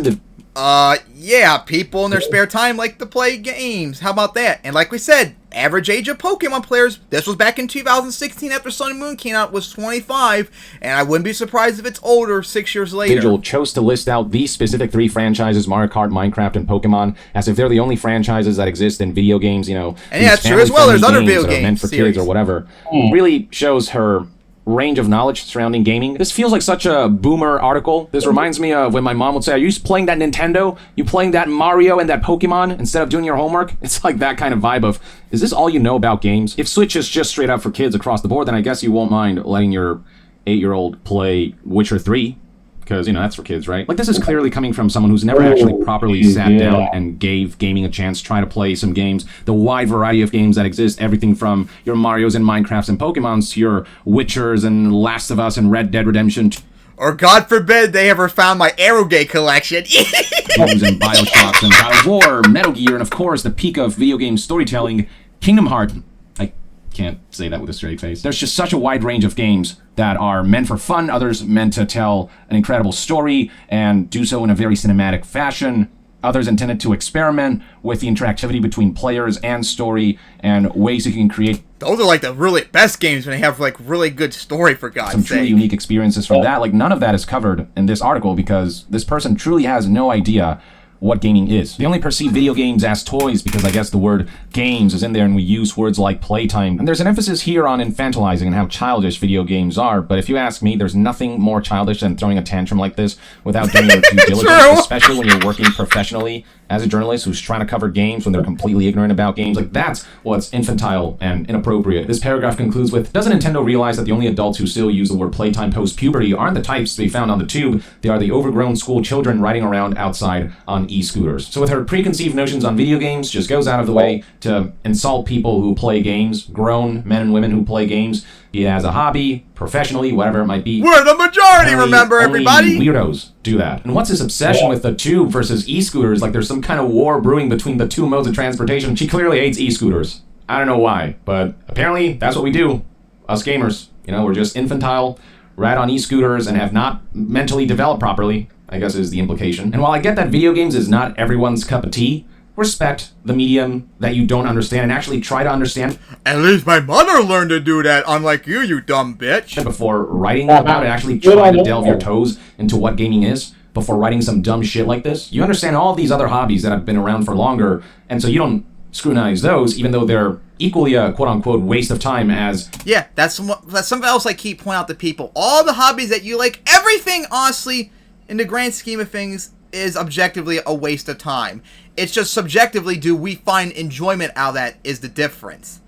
Yeah, people in their spare time like to play games. How about that? And like we said, average age of Pokemon players, this was back in 2016 after Sun and Moon came out, was 25, and I wouldn't be surprised if it's older 6 years later. Individual chose to list out these specific 3 franchises, Mario Kart, Minecraft, and Pokemon, as if they're the only franchises that exist in video games, you know. And yeah, it's true as well, there's other video games meant for kids or whatever. Really shows her range of knowledge surrounding gaming. This feels like such a boomer article. This reminds me of when my mom would say, are you playing that Nintendo? You playing that Mario and that Pokemon instead of doing your homework? It's like that kind of vibe of, is this all you know about games? If Switch is just straight up for kids across the board, then I guess you won't mind letting your 8-year-old play Witcher 3. Because, you know, that's for kids, right? Like, this is clearly coming from someone who's never actually properly sat down and gave gaming a chance, try to play some games. The wide variety of games that exist, everything from your Marios and Minecrafts and Pokemons to your Witchers and Last of Us and Red Dead Redemption. Or, God forbid, they ever found my Arrowgate collection. Games and Bioshocks and God of War, Metal Gear, and of course, the peak of video game storytelling, Kingdom Hearts. I can't say that with a straight face. There's just such a wide range of games that are meant for fun, others meant to tell an incredible story and do so in a very cinematic fashion, others intended to experiment with the interactivity between players and story and ways you can create those are like the really best games when they have like really good story, for God's sake. Some truly unique experiences from that. Like, none of that is covered in this article because this person truly has no idea what gaming is. They only perceive video games as toys because I guess the word games is in there and we use words like playtime. And there's an emphasis here on infantilizing and how childish video games are, but if you ask me, there's nothing more childish than throwing a tantrum like this without doing your due diligence, especially when you're working professionally as a journalist who's trying to cover games when they're completely ignorant about games. Like, that's what's infantile and inappropriate. This paragraph concludes with, doesn't Nintendo realize that the only adults who still use the word playtime post-puberty aren't the types to be found on the tube? They are the overgrown school children riding around outside on e-scooters. So with her preconceived notions on video games, just goes out of the way to insult people who play games, grown men and women who play games, be it as a hobby, professionally, whatever it might be. We're the majority, remember, everybody? Weirdos do that. And what's this obsession with the tube versus e-scooters? Like there's some kind of war brewing between the two modes of transportation. She clearly hates e-scooters. I don't know why, but apparently that's what we do. Us gamers. You know, we're just infantile, ride on e-scooters, and have not mentally developed properly, I guess is the implication. And while I get that video games is not everyone's cup of tea, respect the medium that you don't understand and actually try to understand. At least my mother learned to do that, unlike you, you dumb bitch. Before writing about it, actually try to delve your toes into what gaming is before writing some dumb shit like this. You understand all these other hobbies that have been around for longer, and so you don't scrutinize those, even though they're equally a quote-unquote waste of time as... Yeah, that's something else I keep pointing out to people. All the hobbies that you like, everything, honestly, in the grand scheme of things, is objectively a waste of time. It's just subjectively, do we find enjoyment out of that is the difference.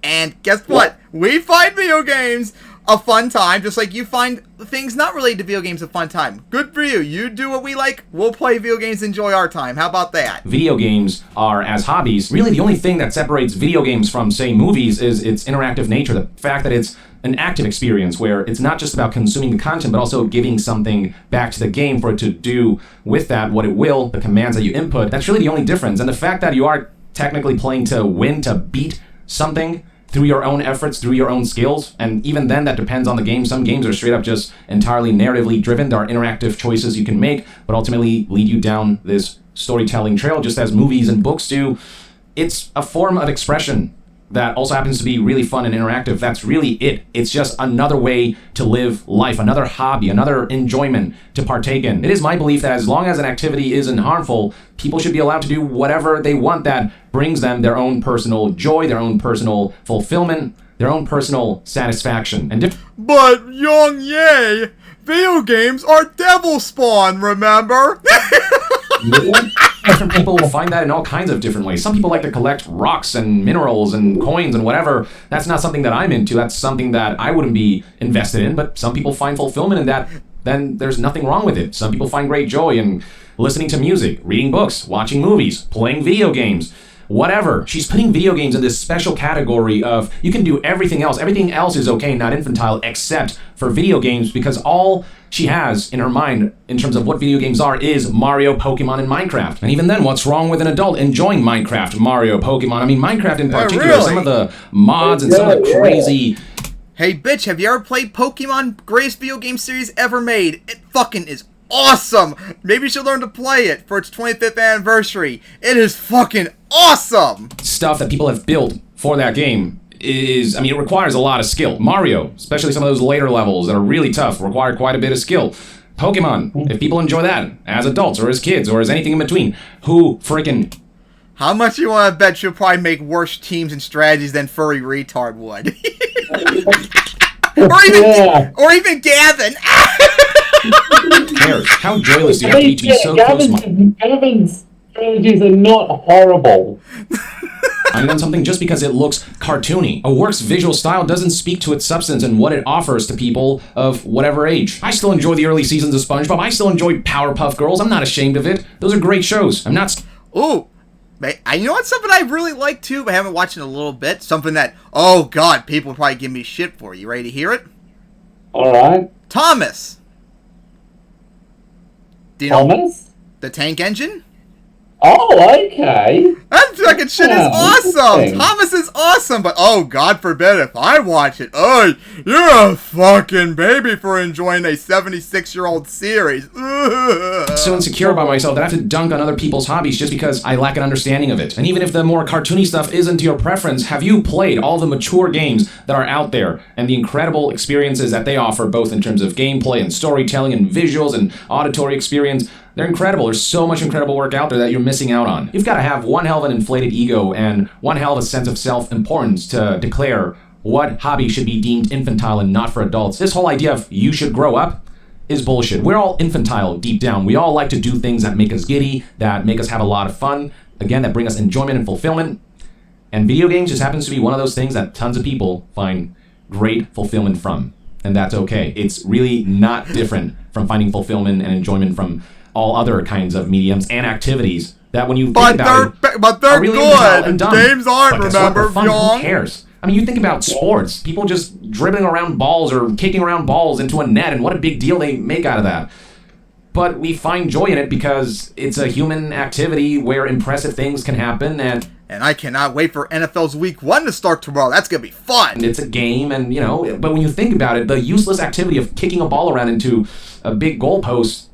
And guess what? We find video games a fun time, just like you find things not related to video games a fun time. Good for you. You do what we like, we'll play video games, enjoy our time. How about that? Video games are, as hobbies, really the only thing that separates video games from, say, movies is its interactive nature. The fact that it's an active experience where it's not just about consuming the content, but also giving something back to the game for it to do with that what it will, the commands that you input. That's really the only difference. And the fact that you are technically playing to win, to beat something through your own efforts, through your own skills, and even then that depends on the game. Some games are straight up just entirely narratively driven. There are interactive choices you can make, but ultimately lead you down this storytelling trail, just as movies and books do. It's a form of expression that also happens to be really fun and interactive. That's really it. It's just another way to live life, another hobby, another enjoyment to partake in. It is my belief that as long as an activity isn't harmful, people should be allowed to do whatever they want that brings them their own personal joy, their own personal fulfillment, their own personal satisfaction. And but, Young Ye, video games are devil spawn, remember? Different people will find that in all kinds of different ways. Some people like to collect rocks and minerals and coins and whatever. That's not something that I'm into. That's something that I wouldn't be invested in, but some people find fulfillment in that. Then there's nothing wrong with it. Some people find great joy in listening to music, reading books, watching movies, playing video games, whatever. She's putting video games in this special category of you can do everything else. Everything else is okay, not infantile, except for video games, because all she has in her mind in terms of what video games are is Mario, Pokemon, and Minecraft. And even then, what's wrong with an adult enjoying Minecraft, Mario, Pokemon? I mean, Minecraft in particular, really? Some of the mods and some of the crazy... Hey, bitch, have you ever played Pokemon? Greatest video game series ever made. It fucking is awesome. Maybe you should learn to play it for its 25th anniversary. It is fucking awesome. Stuff that people have built for that game is, I mean, it requires a lot of skill. Mario, especially some of those later levels that are really tough, require quite a bit of skill. Pokemon, if people enjoy that as adults or as kids or as anything in between, who freaking... How much you want to bet you'll probably make worse teams and strategies than Furry Retard would? or even Gavin. Who cares? How joyless do you have to be so close? Gavin's strategies are not horrible. I'm on something just because it looks cartoony. A work's visual style doesn't speak to its substance and what it offers to people of whatever age. I still enjoy the early seasons of SpongeBob. I still enjoy Powerpuff Girls. I'm not ashamed of it. Those are great shows. I'm not... Ooh. I know it's something I really like too, but I haven't watched in a little bit. Something that, oh god, people would probably give me shit for. You ready to hear it? Alright. Thomas. Do you know Thomas? the tank engine? Oh, okay. That fucking shit is awesome! Thomas is awesome, but oh, God forbid if I watch it. Oh, you're a fucking baby for enjoying a 76-year-old series. So insecure about myself that I have to dunk on other people's hobbies just because I lack an understanding of it. And even if the more cartoony stuff isn't your preference, have you played all the mature games that are out there and the incredible experiences that they offer, both in terms of gameplay and storytelling and visuals and auditory experience? They're incredible. There's so much incredible work out there that you're missing out on. You've got to have one hell of an inflated ego and one hell of a sense of self-importance to declare what hobby should be deemed infantile and not for adults. This whole idea of you should grow up is bullshit. We're all infantile deep down. We all like to do things that make us giddy, that make us have a lot of fun, again, that bring us enjoyment and fulfillment. And video games just happens to be one of those things that tons of people find great fulfillment from. And that's okay. It's really not different from finding fulfillment and enjoyment from all other kinds of mediums and activities that when you think about it, but they're really good. And dumb. Games aren't, but remember, who cares? I mean, you think about sports, people just dribbling around balls or kicking around balls into a net, and what a big deal they make out of that. But we find joy in it because it's a human activity where impressive things can happen, and I cannot wait for NFL's Week 1 to start tomorrow. That's going to be fun. And it's a game, and, you know, but when you think about it, the useless activity of kicking a ball around into a big goalpost,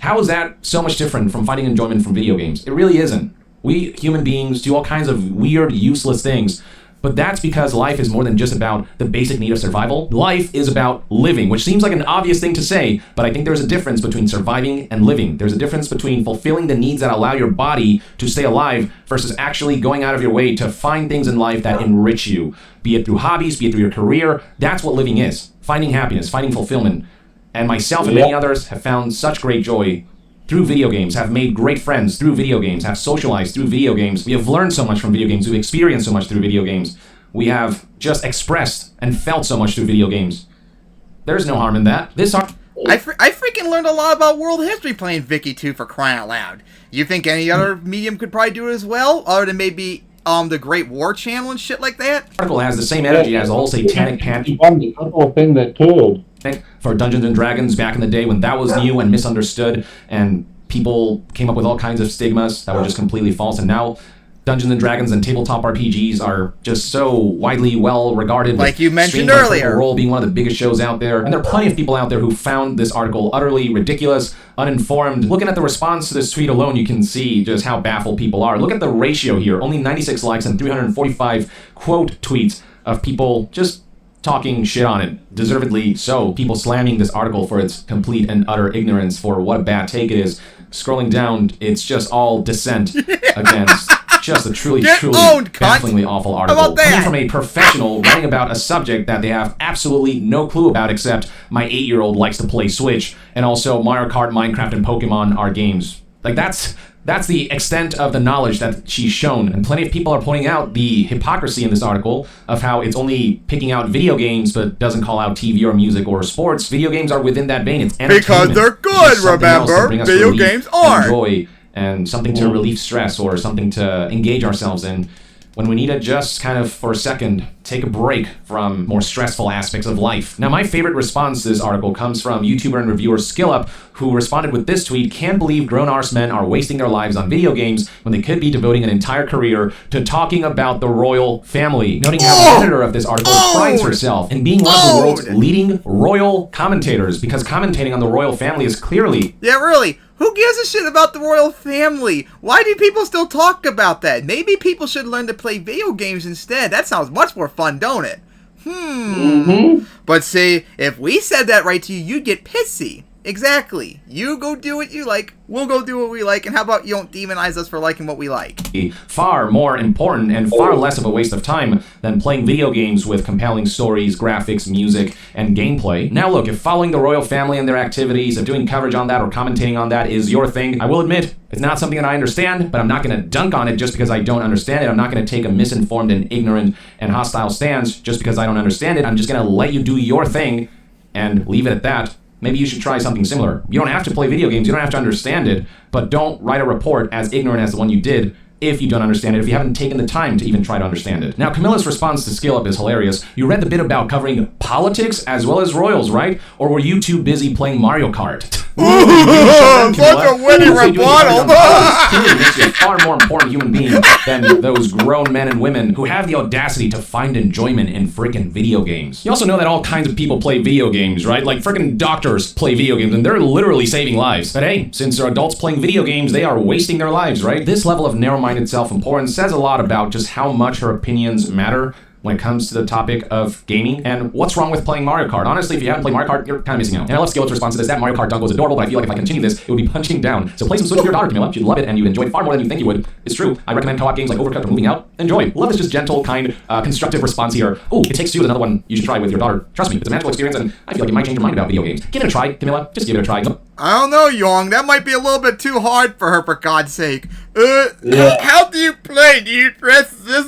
how is that so much different from finding enjoyment from video games? It really isn't. We human beings do all kinds of weird, useless things, but that's because life is more than just about the basic need of survival. Life is about living, which seems like an obvious thing to say, but I think there's a difference between surviving and living. There's a difference between fulfilling the needs that allow your body to stay alive versus actually going out of your way to find things in life that enrich you, be it through hobbies, be it through your career. That's what living is. Finding happiness, finding fulfillment. And myself and many others have found such great joy through video games, have made great friends through video games, have socialized through video games. We have learned so much from video games. We've experienced so much through video games. We have just expressed and felt so much through video games. There's no harm in that. I freaking learned a lot about world history playing Vicky 2 for crying out loud. You think any other medium could probably do it as well? Other than maybe the Great War Channel and shit like that? The article has the same energy as the whole satanic panic. One thing that could. For Dungeons and Dragons back in the day when that was new and misunderstood and people came up with all kinds of stigmas that were just completely false, and now Dungeons and Dragons and tabletop RPGs are just so widely well regarded. Like you mentioned earlier. Role being one of the biggest shows out there. And there are plenty of people out there who found this article utterly ridiculous, uninformed. Looking at the response to this tweet alone, you can see just how baffled people are. Look at the ratio here. Only 96 likes and 345 quote tweets of people just talking shit on it, deservedly so. People slamming this article for its complete and utter ignorance, for what a bad take it is. Scrolling down, it's just all dissent against just a truly bafflingly awful article. Coming from a professional writing about a subject that they have absolutely no clue about, except my 8-year-old likes to play Switch, and also Mario Kart, Minecraft, and Pokemon are games. Like, that's the extent of the knowledge that she's shown. And plenty of people are pointing out the hypocrisy in this article of how it's only picking out video games but doesn't call out TV or music or sports. Video games are within that vein. It's entertainment. Because they're good, remember? Video games are. Joy and something to relieve stress or something to engage ourselves in. when we need to just kind of, for a second, take a break from more stressful aspects of life. Now, my favorite response to this article comes from YouTuber and reviewer SkillUp, who responded with this tweet: "Can't believe grown arse men are wasting their lives on video games when they could be devoting an entire career to talking about the royal family." Noting how the editor of this article prides herself in being one of the world's leading royal commentators, because commentating on the royal family is clearly... Yeah, really. Who gives a shit about the royal family? Why do people still talk about that? Maybe people should learn to play video games instead. That sounds much more fun, don't it? But see, if we said that right to you, you'd get pissy. Exactly. You go do what you like, we'll go do what we like, and how about you don't demonize us for liking what we like? Far more important and far less of a waste of time than playing video games with compelling stories, graphics, music, and gameplay. Now look, if following the royal family and their activities, if doing coverage on that or commentating on that is your thing, I will admit, it's not something that I understand, but I'm not going to dunk on it just because I don't understand it. I'm not going to take a misinformed and ignorant and hostile stance just because I don't understand it. I'm just going to let you do your thing and leave it at that. Maybe you should try something similar. You don't have to play video games, you don't have to understand it, but don't write a report as ignorant as the one you did if you don't understand it, if you haven't taken the time to even try to understand it. Now, Camilla's response to SkillUp is hilarious. You read the bit about covering politics as well as royals, right? Or were you too busy playing Mario Kart? Such a witty rebuttal! Makes you a far more important human being than those grown men and women who have the audacity to find enjoyment in freaking video games. You also know that all kinds of people play video games, right? Like freaking doctors play video games, and they're literally saving lives. But hey, since they're adults playing video games, they are wasting their lives, right? This level of narrow-minded self-importance says a lot about just how much her opinions matter when it comes to the topic of gaming. And what's wrong with playing Mario Kart? Honestly, if you haven't played Mario Kart, you're kind of missing out. And I love SkillUp's response to this. That Mario Kart dunk was adorable, but I feel like if I continue this, it would be punching down. So play some Switch with your daughter, Camilla. She'd love it, and you'd enjoy it far more than you think you would. It's true. I recommend co-op games like Overcooked or Moving Out. Enjoy. Love this just gentle, kind, constructive response here. Ooh, It Takes Two is another one you should try with your daughter. Trust me, it's a magical experience, and I feel like you might change your mind about video games. Give it a try, Camilla. Just give it a try. I don't know, Yong. That might be a little bit too hard for her, for God's sake. How do you play? Do you press this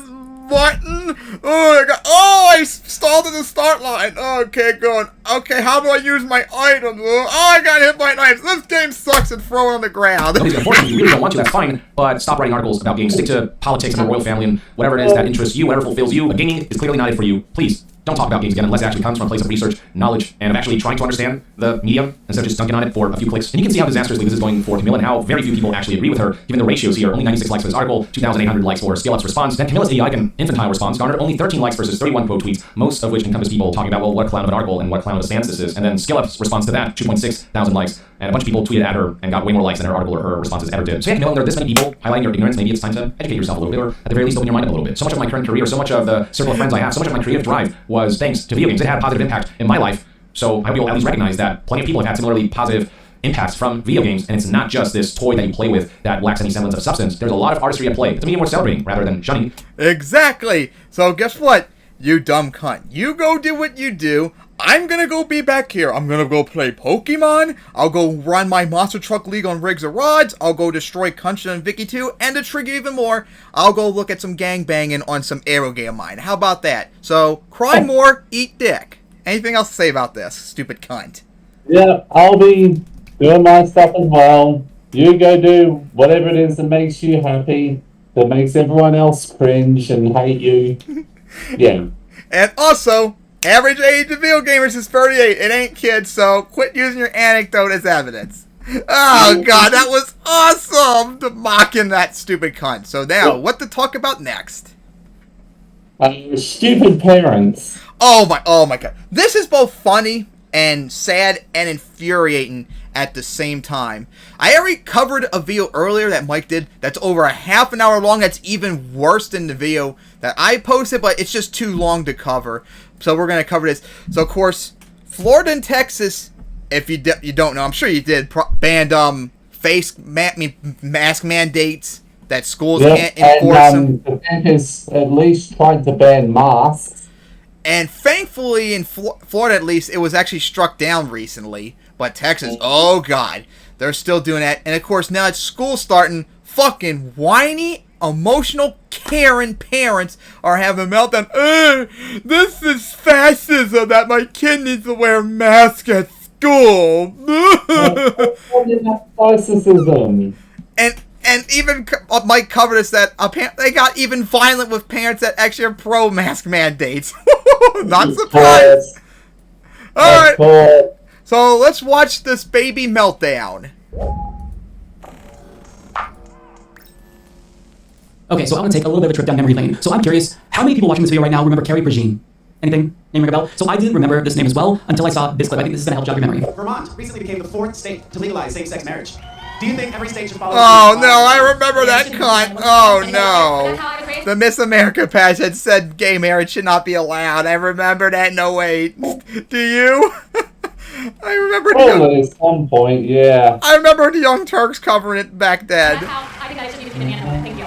button? Oh, I stalled at the start line. Okay, good. Okay, how do I use my items? I got hit by knives. This game sucks, and throw it on the ground. Unfortunately, you really don't want to, that's fine, but stop writing articles about games. Stick to politics and the royal family and whatever it is that interests you, whatever fulfills you. Gaming is clearly not it for you. Please, don't talk about games again unless it actually comes from a place of research, knowledge, and of actually trying to understand the medium instead of just dunking on it for a few clicks. And you can see how disastrously this is going for Camilla and how very few people actually agree with her, given the ratios here. Only 96 likes for this article, 2,800 likes for SkillUp's response. Then Camilla's idiotic and infantile response garnered only 13 likes versus 31 quote tweets, most of which encompass people talking about, well, what a clown of an article and what clown of a stance this is. And then SkillUp's response to that, 2.6 thousand likes, and a bunch of people tweeted at her and got way more likes than her article or her responses ever did. So yeah, Camilla, when there are this many people highlighting your ignorance, maybe it's time to educate yourself a little bit, or at the very least open your mind up a little bit. So much of my current career, so much of the circle of friends I have, so much of my creative drive was thanks to video games. It had a positive impact in my life. So I hope you'll at least recognize that plenty of people have had similarly positive impacts from video games, and it's not just this toy that you play with that lacks any semblance of substance. There's a lot of artistry at play. It's a medium worth celebrating rather than shunning. Exactly. So guess what? You dumb cunt. You go do what you do. I'm gonna go be back here. I'm gonna go play Pokemon. I'll go run my Monster Truck League on Rigs or Rods. I'll go destroy Kuncha and Vicky 2. And to trigger even more, I'll go look at some gangbanging on some Aerogame of mine. How about that? So, cry more, eat dick. Anything else to say about this, stupid cunt? Yeah, I'll be doing my stuff as well. You go do whatever it is that makes you happy, that makes everyone else cringe and hate you. Yeah. And also, average age of video gamers is 38. It ain't kids, so quit using your anecdote as evidence. Oh, God, that was awesome! Mocking that stupid cunt. So now, what to talk about next? Stupid parents. Oh my God. This is both funny and sad and infuriating at the same time. I already covered a video earlier that Mike did that's over a half an hour long. That's even worse than the video that I posted, but it's just too long to cover. So we're going to cover this. So, of course, Florida and Texas, if you don't know, I'm sure you did, banned face mask mandates that schools can't enforce them. The dentist at least tried to ban masks. And thankfully, in Florida at least, it was actually struck down recently. But Texas, oh God, they're still doing that. And of course, now it's school starting, fucking whiny, emotional Karen parents are having a meltdown. This is fascism that my kid needs to wear a mask at school. Fascism. And And even Mike covered us that they got even violent with parents that actually are pro-mask mandates. Not surprised. All right. So let's watch this baby meltdown. Okay, so I want to take a little bit of a trip down memory lane. So I'm curious, how many people watching this video right now remember Carrie Prejean? Anything? Name ring a bell? So I didn't remember this name as well until I saw this clip. I think this is going to help jog your memory. Vermont recently became the 4th state to legalize same-sex marriage. Do you think every state should follow? Oh no, I remember that cunt. Oh no. The Miss America pageant said gay marriage should not be allowed. I remember that. No wait. Do you? I remember probably at some point, yeah. I remember the Young Turks covering it back then. I think I should be the Thank you.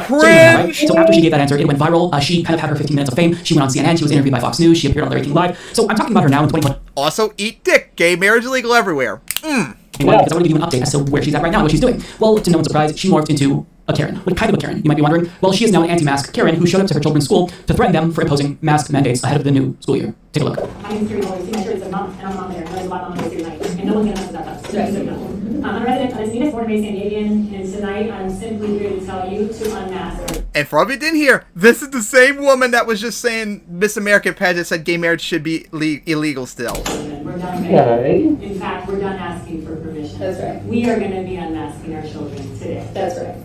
Cringe! So after she gave that answer, it went viral. She kind of had her 15 minutes of fame. She went on CNN. She was interviewed by Fox News. She appeared on Larry King Live. So I'm talking about her now in 2020. Also, eat dick. Gay marriage illegal everywhere. Because I want to give you an update as to where she's at right now and what she's doing. Well, to no one's surprise, she morphed into a Karen. What kind of a Karen, you might be wondering? Well, she is now an anti-mask Karen who showed up to her children's school to threaten them for imposing mask mandates ahead of the new school year. Take a look. My name's Carrie Always see my shirt says mom, and I'm mom there. There's a lot of mom there tonight. And no one's gonna mess with that stuff. So you know. I'm a resident of Encinitas, born and raised San Diegan, and tonight I'm simply here to tell you to unmask. And for all of you didn't hear, this is the same woman that was just saying Miss American pageant said gay marriage should be illegal still. We're done. Okay. In fact, we're done asking for permission. That's right. We are going to be unmasking our children today. That's right.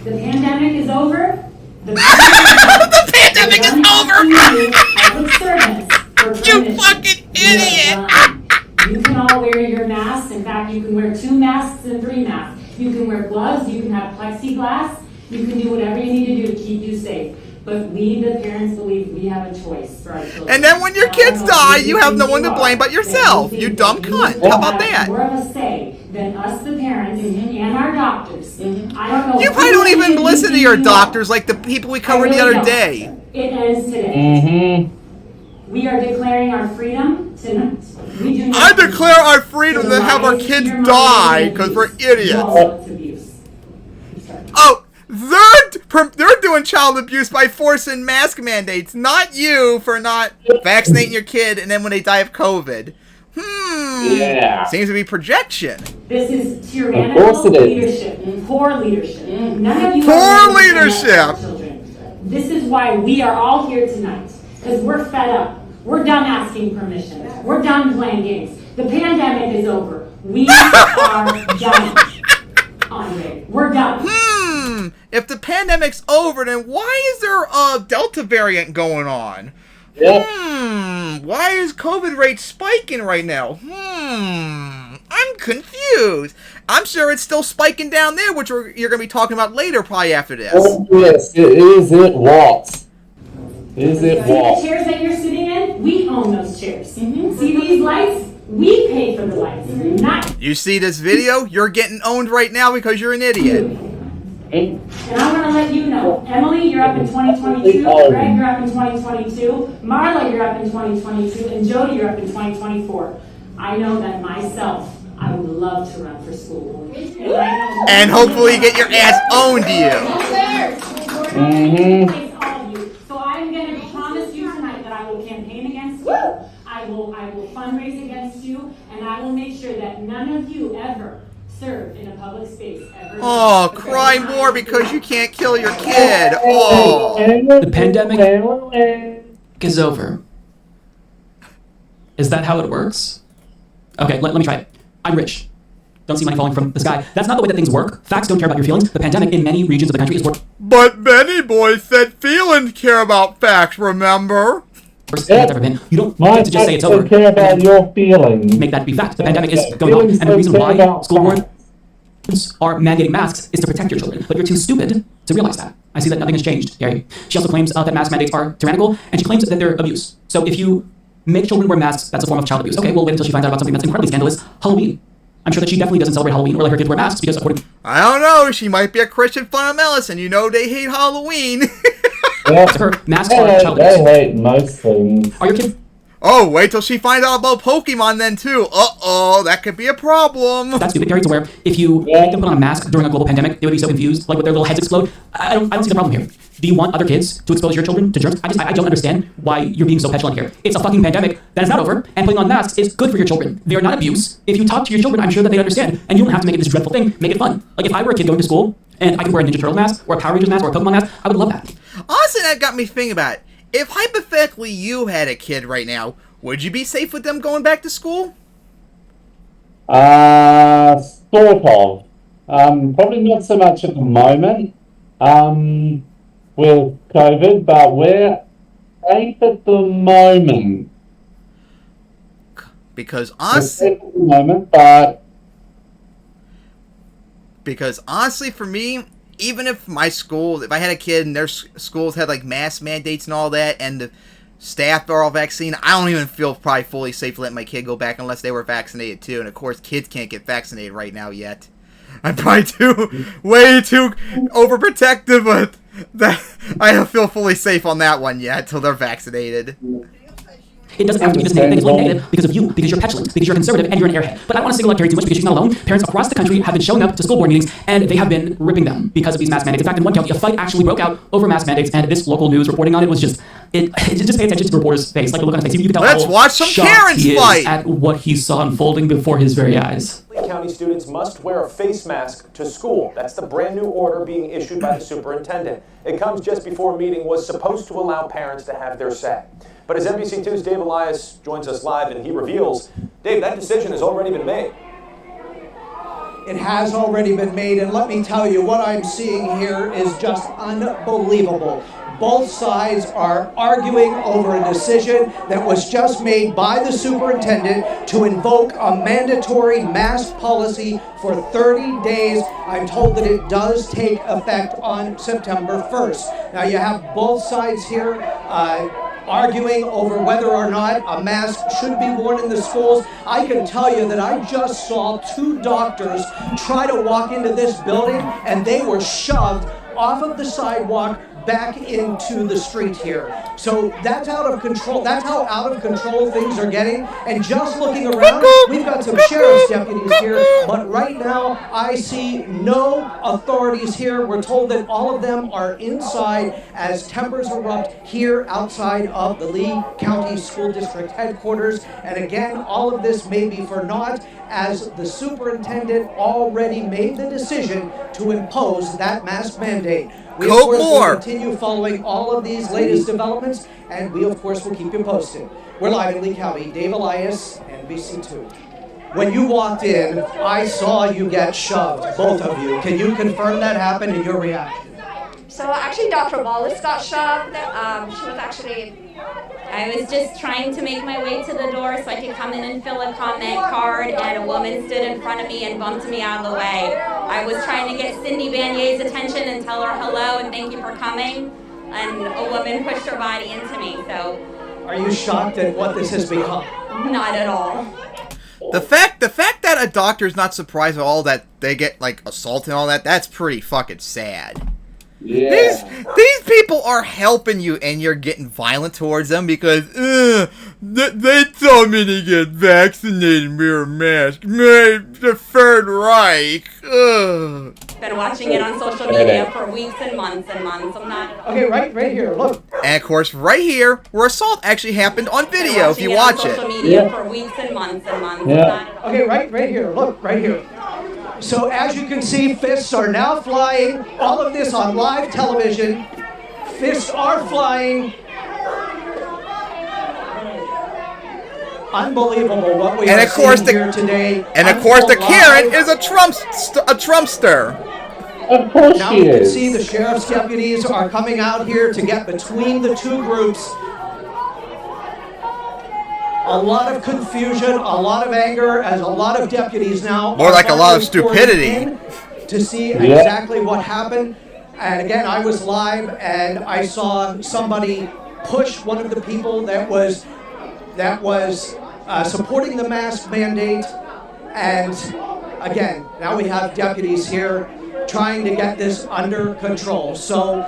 The pandemic is over. The pandemic is over. You fucking idiot! You can all wear your masks. In fact, you can wear 2 masks and 3 masks. You can wear gloves. You can have plexiglass. You can do whatever you need to do to keep you safe. But we, the parents, believe we have a choice for our children. And then when your kids die, you have no one to blame but yourself. You dumb cunt. How about that? More of a say than us, the parents, and our doctors. I don't know. You probably don't even listen to your doctors like the people we covered the other day. It ends today. We are declaring our freedom tonight. We do not I declare our freedom to have our kids die because we're idiots. Oh, they're doing child abuse by forcing mask mandates, not you for not vaccinating your kid and then when they die of COVID. Yeah. Seems to be projection. This is tyrannical leadership. Poor leadership. None of you Poor leadership. This is why we are all here tonight. Because we're fed up. We're done asking permission. We're done playing games. The pandemic is over. We are done. Andre, we're done. If the pandemic's over, then why is there a Delta variant going on? Why is COVID rates spiking right now? I'm confused. I'm sure it's still spiking down there, which you're going to be talking about later, probably after this. Oh, yes, it was. Is it what? See the chairs that you're sitting in? We own those chairs. See these lights? We pay for the lights. Not. You see this video? You're getting owned right now because you're an idiot. And I'm going to let you know. Emily, you're up in 2022. Greg, you're up in 2022. Marla, you're up in 2022. And Jody, you're up in 2024. I know that myself, I would love to run for school. And hopefully get your ass owned to you. So I'm going to promise you tonight that I will campaign against you. I will fundraise against you. And I will make sure that none of you ever serve in a public space ever. Oh, cry more because you can't kill your kid. Oh. The pandemic is over. Is that how it works? Okay, let me try it. I'm rich. Don't see money falling from the sky. That's not the way that things work. Facts don't care about your feelings. The pandemic in many regions of the country is worse. But Benny Boy said feelings care about facts, remember? Worse than it's ever been. You don't get to just say it's over. Care about your feelings. Make that be fact. The pandemic is going on. And the reason why school boards are mandating masks is to protect your children. But you're too stupid to realize that. I see that nothing has changed, Gary. She also claims that mask mandates are tyrannical, and she claims that they're abuse. So if you make children wear masks, that's a form of child abuse. Okay, we'll wait until she finds out about something that's incredibly scandalous. Halloween. I'm sure that she definitely doesn't celebrate Halloween or let her kids wear masks because according... I don't know. She might be a Christian fundamentalist, and you know they hate Halloween. To her, masks are child abuse. They hate most things. Are your kids... Oh, wait till she finds out about Pokemon then, too. Uh-oh, that could be a problem. That's stupid, Gary, to where if you make them put on a mask during a global pandemic, they would be so confused, like, with their little heads explode. I don't see the problem here. Do you want other kids to expose your children to germs? I don't understand why you're being so petulant here. It's a fucking pandemic that is not over, and putting on masks is good for your children. They are not abuse. If you talk to your children, I'm sure that they understand, and you don't have to make it this dreadful thing. Make it fun. Like, if I were a kid going to school, and I could wear a Ninja Turtle mask, or a Power Rangers mask, or a Pokemon mask, I would love that. Honestly, that got me thinking about it. If hypothetically you had a kid right now, would you be safe with them going back to school? Sort of. Probably not so much at the moment with COVID, but we're safe at the moment. Because honestly, for me, even if my school, if I had a kid and their schools had like mask mandates and all that, and the staff are all vaccinated, I don't even feel probably fully safe letting my kid go back unless they were vaccinated too. And of course, kids can't get vaccinated right now yet. I'm probably way too overprotective, but I don't feel fully safe on that one yet until they're vaccinated. It doesn't have to be this negative thing. It's only negative because of you, because you're petulant, because you're conservative, and you're an airhead. But I don't want to single out Gary too much because she's not alone. Parents across the country have been showing up to school board meetings, and they have been ripping them because of these mask mandates. In fact, in one county, a fight actually broke out over mask mandates, and this local news reporting on it was just, just pay attention to the reporter's face, like the look on his face. You can tell Let's watch some Karens fight at what he saw unfolding before his very eyes. County students must wear a face mask to school. That's the brand new order being issued by the superintendent. It comes just before a meeting was supposed to allow parents to have their say. But as NBC2's Dave Elias joins us live and he reveals, Dave, that decision has already been made. It has already been made, and let me tell you, what I'm seeing here is just unbelievable. Both sides are arguing over a decision that was just made by the superintendent to invoke a mandatory mask policy for 30 days. I'm told that it does take effect on September 1st. Now you have both sides here arguing over whether or not a mask should be worn in the schools. I can tell you that I just saw 2 doctors try to walk into this building, and they were shoved off of the sidewalk back into the street here. So that's out of control. That's how out of control things are getting. And just looking around, we've got some sheriff's deputies here, but right now I see no authorities here. We're told that all of them are inside as tempers erupt here outside of the Lee County School District headquarters. And again, all of this may be for naught, as the superintendent already made the decision to impose that mask mandate. We, of course, will continue following all of these latest developments, and we, of course, will keep you posted. We're live in Lee County. Dave Elias, NBC2. When you walked in, I saw you get shoved, both of you. Can you confirm that happened and your reaction? So actually, Dr. Wallace got shoved. I was just trying to make my way to the door so I could come in and fill a comment card, and a woman stood in front of me and bumped me out of the way. I was trying to get Cindy Banier's attention and tell her hello and thank you for coming, and a woman pushed her body into me, so. Are you shocked at what this has become? Not at all. The fact that a doctor's not surprised at all that they get, like, assaulted and all that, that's pretty fucking sad. Yeah. These people are helping you, and you're getting violent towards them because they told me to get vaccinated and wear a mask. The Third Reich. Been watching it on social media for weeks and months and months. I'm not. Okay, right here. Look. And of course, right here, where assault actually happened on video. If you watch it. Social media for weeks and months and months. Yeah. Okay, right here. Look, right here. So as you can see, fists are now flying. All of this on live television. Fists are flying. Unbelievable what we are seeing here today. And of course, the Karen is a Trumpster. Of course now she you can is. see the sheriff's deputies are coming out here to get between the two groups. A lot of confusion, a lot of anger, as a lot of deputies now. More like a lot of stupidity. To see exactly what happened. And again, I was live and I saw somebody push one of the people that was supporting the mask mandate. And again, now we have deputies here trying to get this under control. So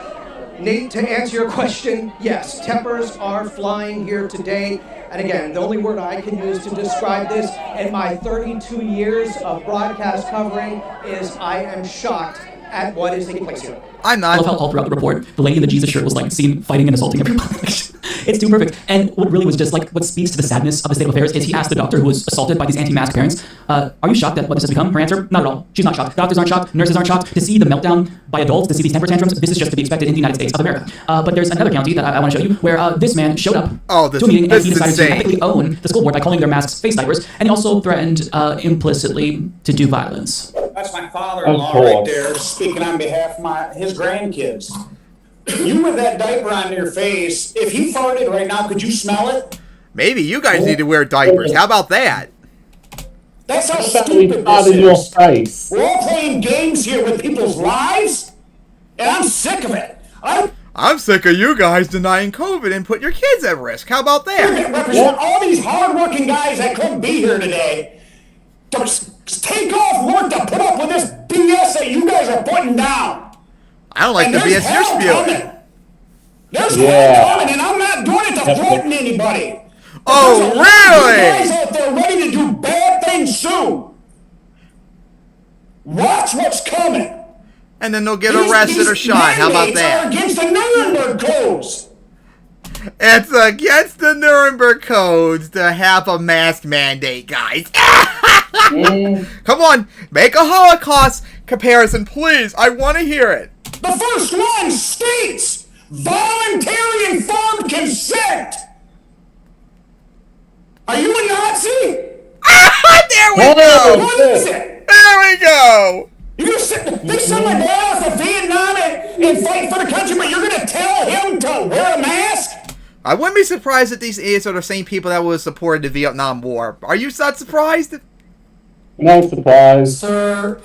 Nate, to answer your question, yes, tempers are flying here today. And again, the only word I can use to describe this in my 32 years of broadcast covering is I am shocked at what is taking place here. I'm not. I love how all throughout the report, the lady in the Jesus shirt was like seen fighting and assaulting everybody. It's too perfect. And what really was just like, what speaks to the sadness of the state of affairs is he asked the doctor who was assaulted by these anti-mask parents, are you shocked at what this has become? Her answer, not at all. She's not shocked. Doctors aren't shocked. Nurses aren't shocked. To see the meltdown by adults, to see these temper tantrums, this is just to be expected in the United States of America. But there's another county that I want to show you where this man showed up to a meeting and he decided to ethically own the school board by calling their masks face diapers, and he also threatened implicitly to do violence. That's my father-in-law right there speaking on behalf of his grandkids. You with that diaper on your face, if he farted right now, could you smell it? Maybe you guys need to wear diapers. How about that? That's how stupid this is. Your face. We're all playing games here with people's lives, and I'm sick of it. I'm sick of you guys denying COVID and putting your kids at risk. How about that? Represent all these hard-working guys that couldn't be here today to take off work to put up with this BS that you guys are putting down. I don't like the BS you're spewing. There's hell coming, and I'm not doing it to threaten anybody. Oh, really? There's guys out there ready to do bad things soon. Watch what's coming. And then they'll get arrested or shot. How about that? Are against the Nuremberg codes. It's against the Nuremberg codes to have a mask mandate, guys. Come on, make a Holocaust comparison, please. I want to hear it. The first one states voluntary informed consent. Are you a Nazi? There we go. What is it? There we go. They sent my dad off to Vietnam and fight for the country, but you're going to tell him to wear a mask? I wouldn't be surprised if these idiots are the same people that would have supported the Vietnam War. Are you not surprised? No surprise. Sir,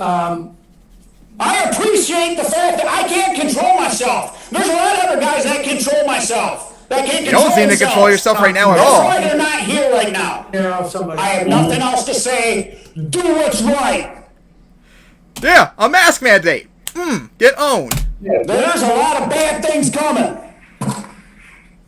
I appreciate the fact that I can't control myself. There's a lot of other guys that control myself. That can't You don't seem to control yourself right now at all. That's why they're not here right now. I have nothing else to say. Do what's right. Yeah, a mask mandate. Get owned. There's a lot of bad things coming.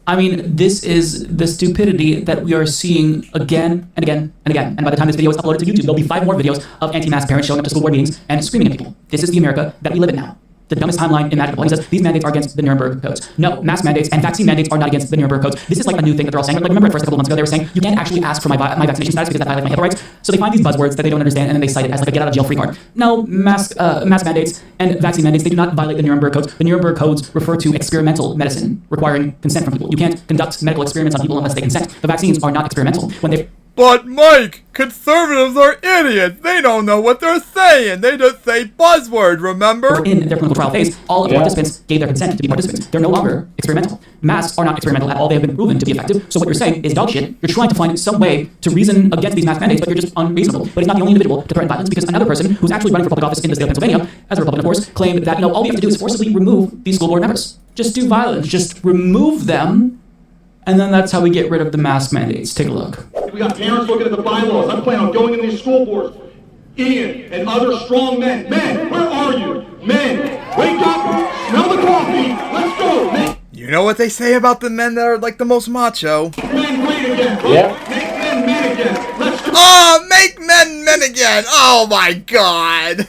I mean, this is the stupidity that we are seeing again and again and again. And by the time this video is uploaded to YouTube, there'll be 5 more videos of anti-mask parents showing up to school board meetings and screaming at people. This is the America that we live in now. The dumbest timeline imaginable. He says these mandates are against the Nuremberg codes. No, mask mandates and vaccine mandates are not against the Nuremberg codes. This is like a new thing that they're all saying. Like remember at first a couple months ago they were saying you can't actually ask for my vaccination status because that violates my HIPAA rights. So they find these buzzwords that they don't understand and then they cite it as like a get out of jail free card. No, mask mandates and vaccine mandates, they do not violate the Nuremberg codes. The Nuremberg codes refer to experimental medicine requiring consent from people. You can't conduct medical experiments on people unless they consent. The vaccines are not experimental. When they But Mike, conservatives are idiots. They don't know what they're saying. They just say buzzword, remember? In their clinical trial phase, all of the participants gave their consent to be participants. They're no longer experimental. Masks are not experimental at all. They have been proven to be effective. So what you're saying is dog shit. You're trying to find some way to reason against these mask mandates, but you're just unreasonable. But it's not the only individual to threaten violence because another person who's actually running for public office in the state of Pennsylvania, as a Republican of course, claimed that all you have to do is forcibly remove these school board members. Just do violence. Just remove them. And then that's how we get rid of the mask mandates. Take a look. We got parents looking at the bylaws. I'm planning on going in these school boards. Ian and other strong men. Men, where are you? Men, wake up, smell the coffee, let's go. Men. You know what they say about the men that are like the most macho? Men great again. Yeah. Make men men again. Let's go. Oh, make men men again. Oh my god.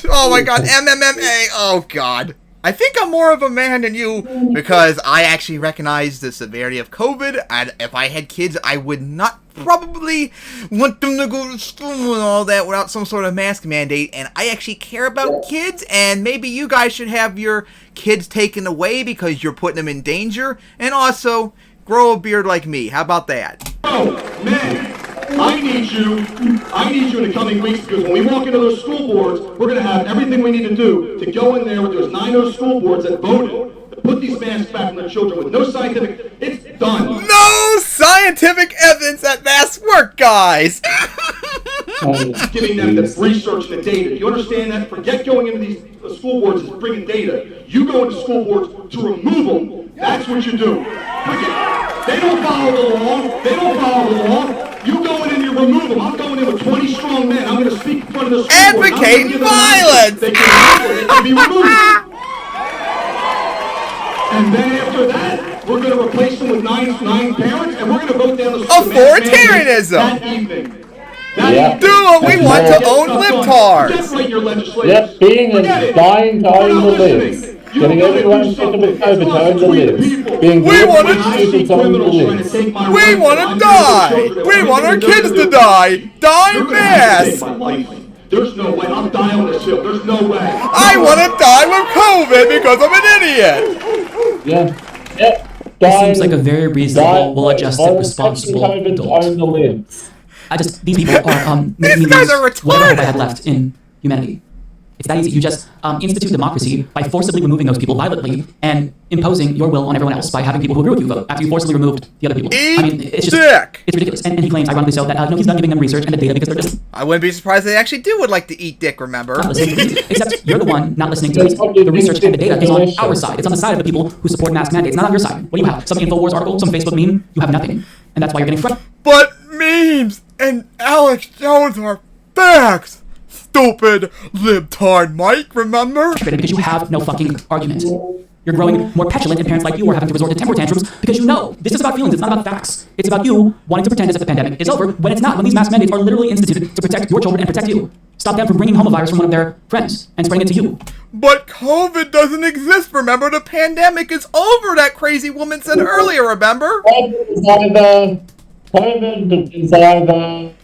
Oh my god. MMA. Oh god. I think I'm more of a man than you because I actually recognize the severity of COVID, and if I had kids, I would not probably want them to go to school and all that without some sort of mask mandate, and I actually care about kids, and maybe you guys should have your kids taken away because you're putting them in danger, and also grow a beard like me. How about that? Oh, man. I need you in the coming weeks because when we walk into those school boards, we're going to have everything we need to do to go in there with those 9 other school boards that voted to put these masks back on the children with no scientific. It's done. No scientific evidence that masks work, guys. Giving them the research and the data. Do you understand that? Forget going into these school boards and bringing data. You go into school boards to remove them. That's what you do. They don't follow the law. You go in and you remove them. I'm going in with 20 strong men. I'm going to speak in front of the school board. Advocating violence. They can be removed. And then after that, we're going to replace them with nine parents, and we're going to vote down the authoritarianism that evening. Do what we want to own libtards. Yep, being and dying to own the libs. Getting everyone sick of it over to own the libs. Being we want to own the libs. We want to die. We want our kids to die. Die mass. There's no way. I'm dying on this hill. There's no way. I want to die with COVID because I'm an idiot. Yeah. Yep. This seems like a very reasonable, well-adjusted, responsible adult. These people are making me lose whatever hope I had left in humanity. It's that easy. You just institute democracy by forcibly removing those people violently and imposing your will on everyone else by having people who agree with you vote after you forcibly removed the other people. I mean, it's just it's ridiculous. And he claims, ironically so, that no, he's done giving them research and the data because they're just. I wouldn't be surprised if they actually would like to eat dick. Remember? Not listening to me. Except you're the one not listening to me. The research and the data is on our side. It's on the side of the people who support mask mandates, not on your side. What do you have? Some InfoWars article, some Facebook meme? You have nothing, and that's why you're getting frustrated. But memes and Alex Jones are facts. Stupid libtard Mike, remember? Because you have no fucking argument. You're growing more petulant, and parents like you are having to resort to temper tantrums because you know this is about feelings, it's not about facts. It's about you wanting to pretend as if the pandemic is over when it's not, when these mask mandates are literally instituted to protect your children and protect you. Stop them from bringing home a virus from one of their friends and spreading it to you. But COVID doesn't exist, remember? The pandemic is over, that crazy woman said earlier, remember? COVID is either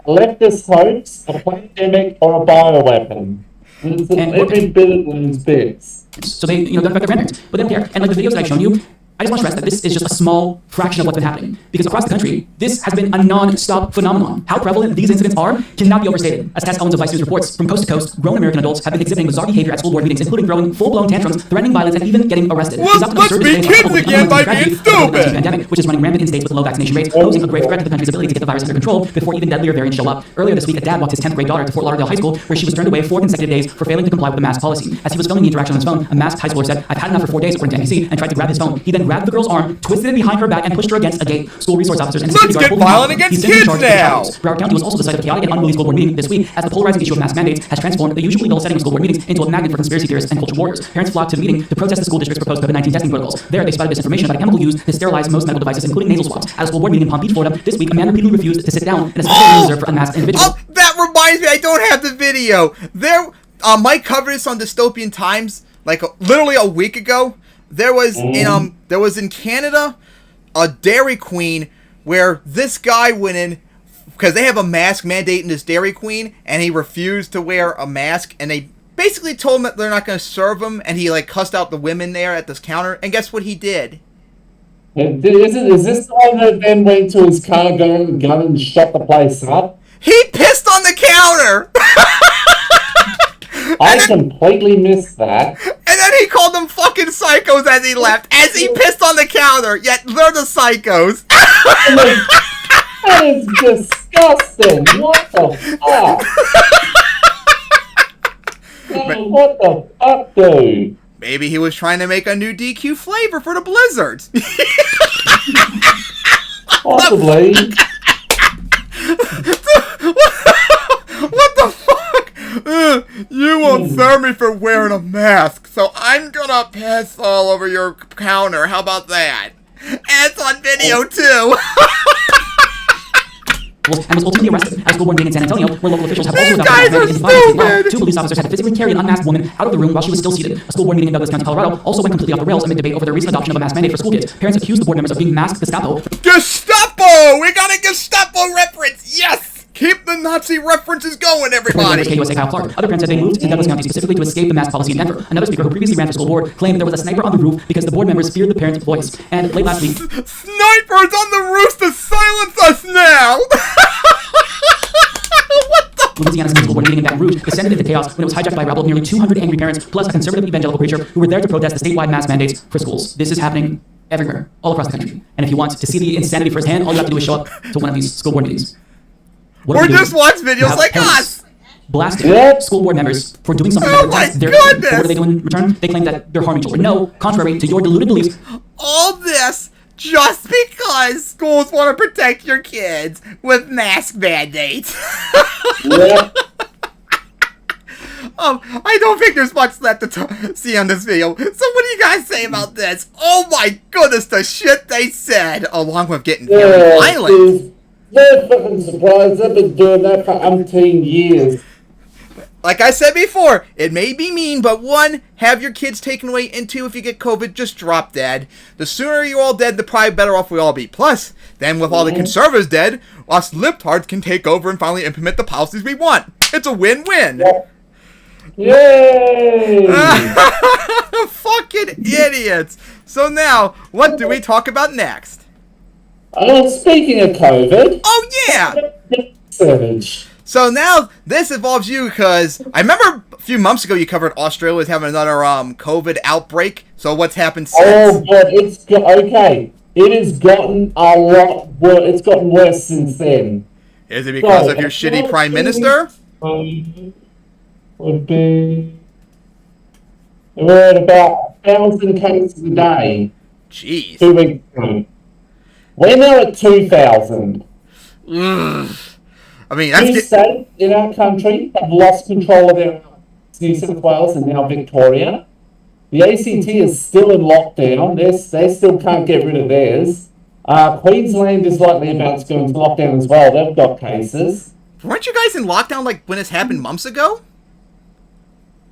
leftist hoax, a pandemic, or a bioweapon. It's every bit of those bits. So they, they're their grandparents, but they don't care. And like the videos that I've shown you, I just want to stress that this is just a small fraction of what's been happening. Because across the country, this has been a non-stop phenomenon. How prevalent these incidents are cannot be overstated. As Tess Owens of Vice News reports, from coast to coast, grown American adults have been exhibiting bizarre behavior at school board meetings, including throwing full-blown tantrums, threatening violence, and even getting arrested. Well, let's be kids again by being stupid! Pandemic, which is running rampant in states with low vaccination rates, posing a grave threat to the country's ability to get the virus under control before even deadlier variants show up. Earlier this week, a dad walked his 10th grade daughter to Fort Lauderdale High School, where she was turned away 4 consecutive days for failing to comply with the mask policy. As he was filming the interaction on his phone, a masked high schooler said, "I've had enough for 4 days," according to NBC, and tried to grab his phone. He then grabbed the girl's arm, twisted it behind her back, and pushed her against a gate. School resource officers and security guards pulled him out. Against kids now. Broward County was also the site of a chaotic and unruly school board meeting this week, as the polarizing issue of mask mandates has transformed the usually dull setting of school board meetings into a magnet for conspiracy theorists and culture warriors. Parents flocked to the meeting to protest the school district's proposed COVID-19 testing protocols. There, they spouted misinformation about a chemical used to sterilize most medical devices, including nasal swabs. At a school board meeting in Palm Beach, Florida, this week, a man repeatedly refused to sit down in a special room reserved for unmasked individuals. Oh, that reminds me, I don't have the video. Mike covered this on Dystopian Times, like literally a week ago. There was in Canada a Dairy Queen where this guy went in because they have a mask mandate in this Dairy Queen, and he refused to wear a mask, and they basically told him that they're not going to serve him, and he like cussed out the women there at this counter, and guess what he did? Is this the one that then went to his car, gun and shut the place up? He pissed on the counter! I completely missed that. And then he called them fucking psychos as he left, as he pissed on the counter, yet they're the psychos. That is disgusting. What the fuck? What the fuck, dude? Maybe he was trying to make a new DQ flavor for the Blizzards. Possibly. What the fuck? You won't serve me for wearing a mask, so I'm gonna piss all over your counter. How about that? And it's on video too. And was ultimately arrested at a school board meeting in San Antonio, where local officials have also These guys are stupid! 2 police officers had to physically carry an unmasked woman out of the room while she was still seated. A school board meeting in Douglas County, Colorado, also went completely off the rails amid debate over the recent adoption of a mask mandate for school kids. Parents accused the board members of being masked Gestapo. Gestapo! We got a Gestapo reference! Yes! Keep the Nazi references going, everybody! KUSA Kyle Clark. Other parents said they moved to Douglas County specifically to escape the mask policy in Denver. Another speaker who previously ran for school board claimed there was a sniper on the roof because the board members feared the parents' voice. And late last week... Snipers on the roof to silence us now! Louisiana's school board meeting in Baton Rouge descended into chaos when it was hijacked by a rabble of nearly 200 angry parents, plus a conservative evangelical preacher who were there to protest the statewide mask mandates for schools. This is happening everywhere, all across the country. And if you want to see the insanity firsthand, all you have to do is show up to one of these school board meetings. Or just watch videos like us! Blasting school board members for doing something that protects their children. What do they do in return? They claim that they're harming children. No, contrary to your deluded beliefs. All this just because schools want to protect your kids with mask mandates. I don't think there's much left to see on this video. So what do you guys say about this? Oh my goodness, the shit they said, along with getting very violent. They're fucking surprised. I've been doing that for umpteen years. Like I said before, it may be mean, but one, have your kids taken away, and two, if you get COVID, just drop dead. The sooner you're all dead, the probably better off we all be. Plus, then with all the conservatives dead, us libtards can take over and finally implement the policies we want. It's a win-win. Yay! Fucking idiots. So now, what do we talk about next? Speaking of COVID. Oh, yeah! Surge. So now, this involves you, because I remember a few months ago you covered Australia was having another COVID outbreak. So what's happened since? Oh, but okay. It has gotten a lot worse. It's gotten worse since then. Is it because of your shitty prime minister? Would be... We're at about 1,000 cases a day. Jeez. 2 weeks ago. We're now at 2,000. I mean, that's... Two states in our country have lost control of their New South Wales and now Victoria. The ACT is still in lockdown. They still can't get rid of theirs. Queensland is likely about to go into lockdown as well. They've got cases. Weren't you guys in lockdown like when this happened months ago?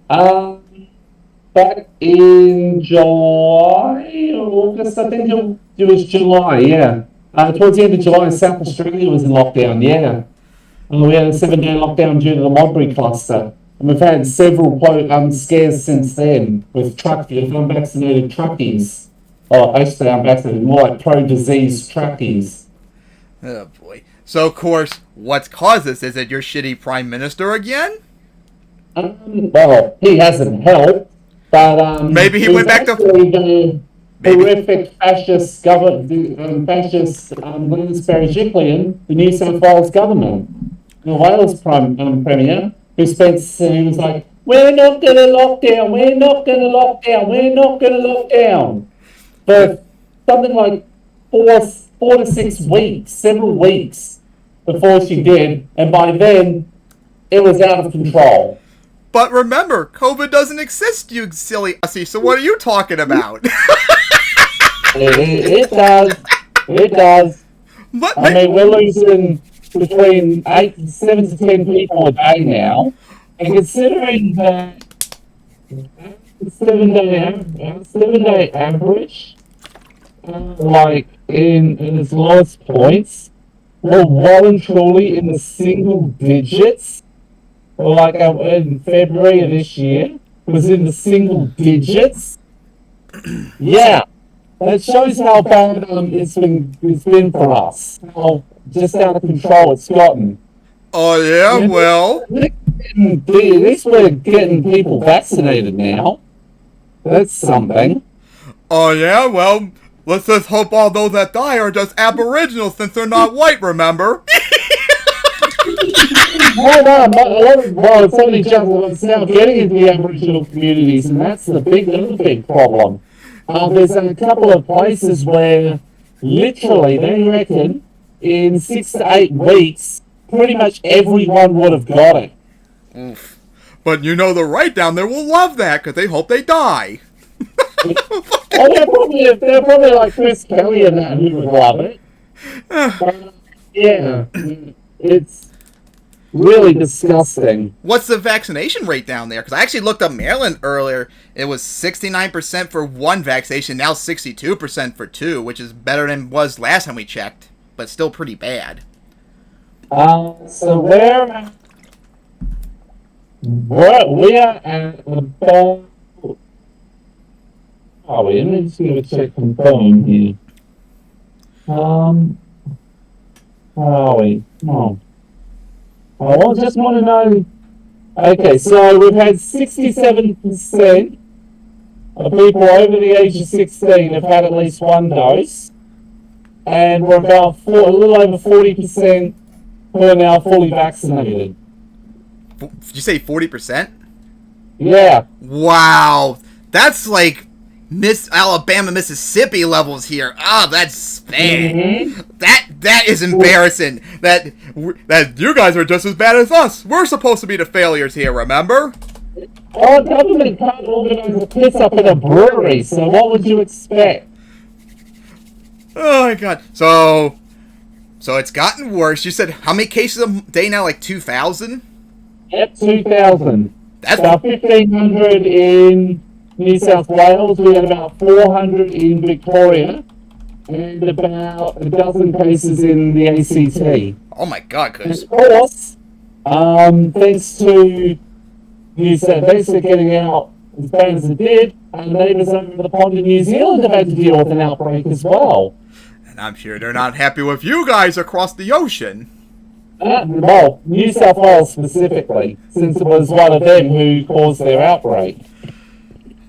Back in July or August, I think it was July, yeah. Towards the end of July, South Australia was in lockdown, yeah. We had a 7-day lockdown due to the Modbury cluster. And we've had several scares since then with unvaccinated truckies. Oh, I say unvaccinated, more like pro-disease truckies. Oh, boy. So, of course, what's caused this? Is it your shitty prime minister again? Well, he hasn't helped, but... maybe he went back to... the horrific fascist Gladys Berejiklian, the New South Wales government. The Wales Premier, who was like, we're not going to lock down, we're not going to lock down, we're not going to lock down. For something like 4 to 6 weeks, several weeks before she did, and by then, it was out of control. But remember, COVID doesn't exist, you silly hussy, so what are you talking about? It does. It does. I mean, we're losing between 7 to 10 people a day now. And considering that 7-day average, like in its lowest points, we're well and truly in the single digits. Like in February of this year, was in the single digits. Yeah. That shows how bad it's been for us. How just out of control it's gotten. Oh yeah, well. At least we're getting people vaccinated now. That's something. Oh yeah, well, let's just hope all those that die are just Aboriginals since they're not white, remember? Well, it's only just it's now getting into the Aboriginal communities, and that's the other big problem. There's a couple of places where literally they reckon in 6 to 8 weeks, pretty much everyone would have got it. Oof. But you know the right down there will love that because they hope they die. They're probably like Chris Kelly and that who would love it. Yeah, it's really disgusting. What's the vaccination rate down there? Because I actually looked up Maryland earlier. It was 69% for one vaccination, now 62% for two, which is better than it was last time we checked, but still pretty bad. So we are at about... Oh, wait, let me just give a check on phone here. Come on. I just want to know. Okay, so we've had 67% of people over the age of 16 have had at least one dose, and we're about a little over 40% who are now fully vaccinated. Did you say 40%? Yeah. Wow, that's like Miss Alabama, Mississippi levels here. Oh, that's bad. Mm-hmm. That is embarrassing. That you guys are just as bad as us. We're supposed to be the failures here, remember? Our government can't organise a piss up at a brewery, so what would you expect? Oh my god. So it's gotten worse. You said how many cases a day now? Like 2,000? Yep, 2,000. That's about 1,500 in New South Wales. We had about 400 in Victoria, and about a dozen cases in the ACT. Oh my god, Chris. Of course, thanks to thanks to getting out as bad as it did, our neighbours over the pond in New Zealand have had to deal with an outbreak as well. And I'm sure they're not happy with you guys across the ocean. Well, New South Wales specifically, since it was one of them who caused their outbreak.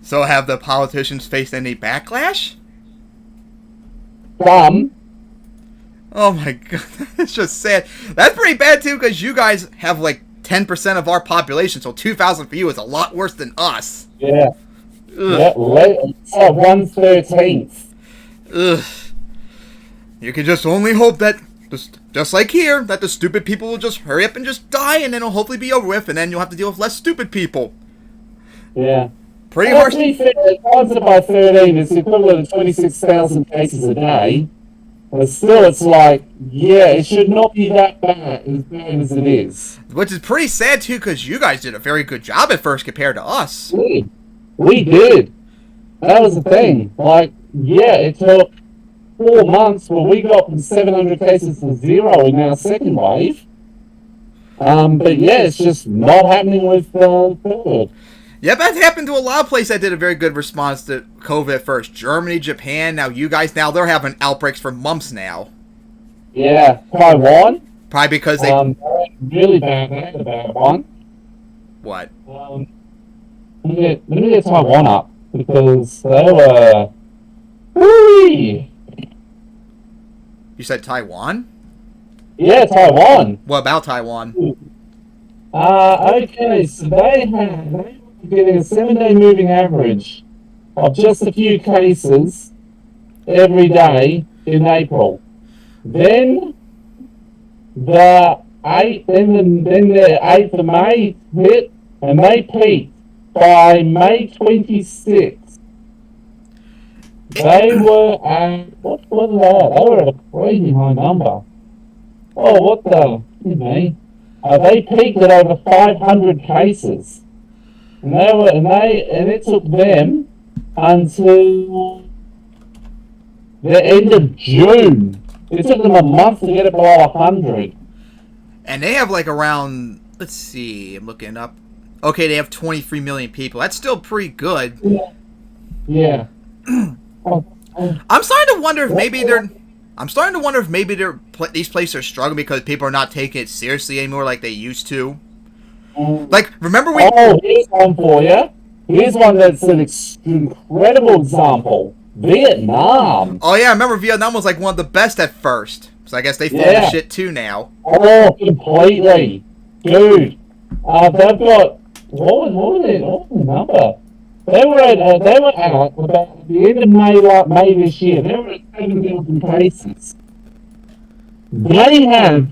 So have the politicians faced any backlash? Some. Oh my god, it's just sad. That's pretty bad too, because you guys have like 10% of our population, so 2,000 for you is a lot worse than us. Yeah. Yeah, 1/13. Ugh. You can just only hope that, just like here, that the stupid people will just hurry up and just die, and then it'll hopefully be over with, and then you'll have to deal with less stupid people. Yeah. Pretty harsh. To be fair, divided by 13 is the equivalent of 26,000 cases a day. But still, it's like, yeah, it should not be that bad as it is. Which is pretty sad, too, because you guys did a very good job at first compared to us. We did. That was the thing. Like, yeah, it took 4 months, but we got from 700 cases to 0 in our second wave. But yeah, it's just not happening with third. Yep, that happened to a lot of places that did a very good response to COVID at first. Germany, Japan, now you guys, now they're having outbreaks for months now. Yeah, Taiwan. Probably because they... really bad, they had a bad one. What? Let me get Taiwan up, because they were... Whee! You said Taiwan? Yeah, Taiwan. What about Taiwan? Okay, so they were getting a 7-day moving average of just a few cases every day in April. Then the 8th of May hit, and they peaked by May 26th. They were at, what was that? They were at a crazy high number. Oh, what the, they peaked at over 500 cases. And it took them until the end of June. It took them a month to get it below 100. And they have like around, let's see, I'm looking up. Okay, they have 23 million people. That's still pretty good. Yeah. I'm starting to wonder if maybe these places are struggling because people are not taking it seriously anymore like they used to. Like, remember we... Oh, here's one for you. Here's one that's an incredible example. Vietnam. Oh, yeah, I remember Vietnam was like one of the best at first. So I guess they fall to shit too now. Oh, completely. Dude. They've got... What was the number? They were at about the end of May this year. They were at 7,000 cases. They have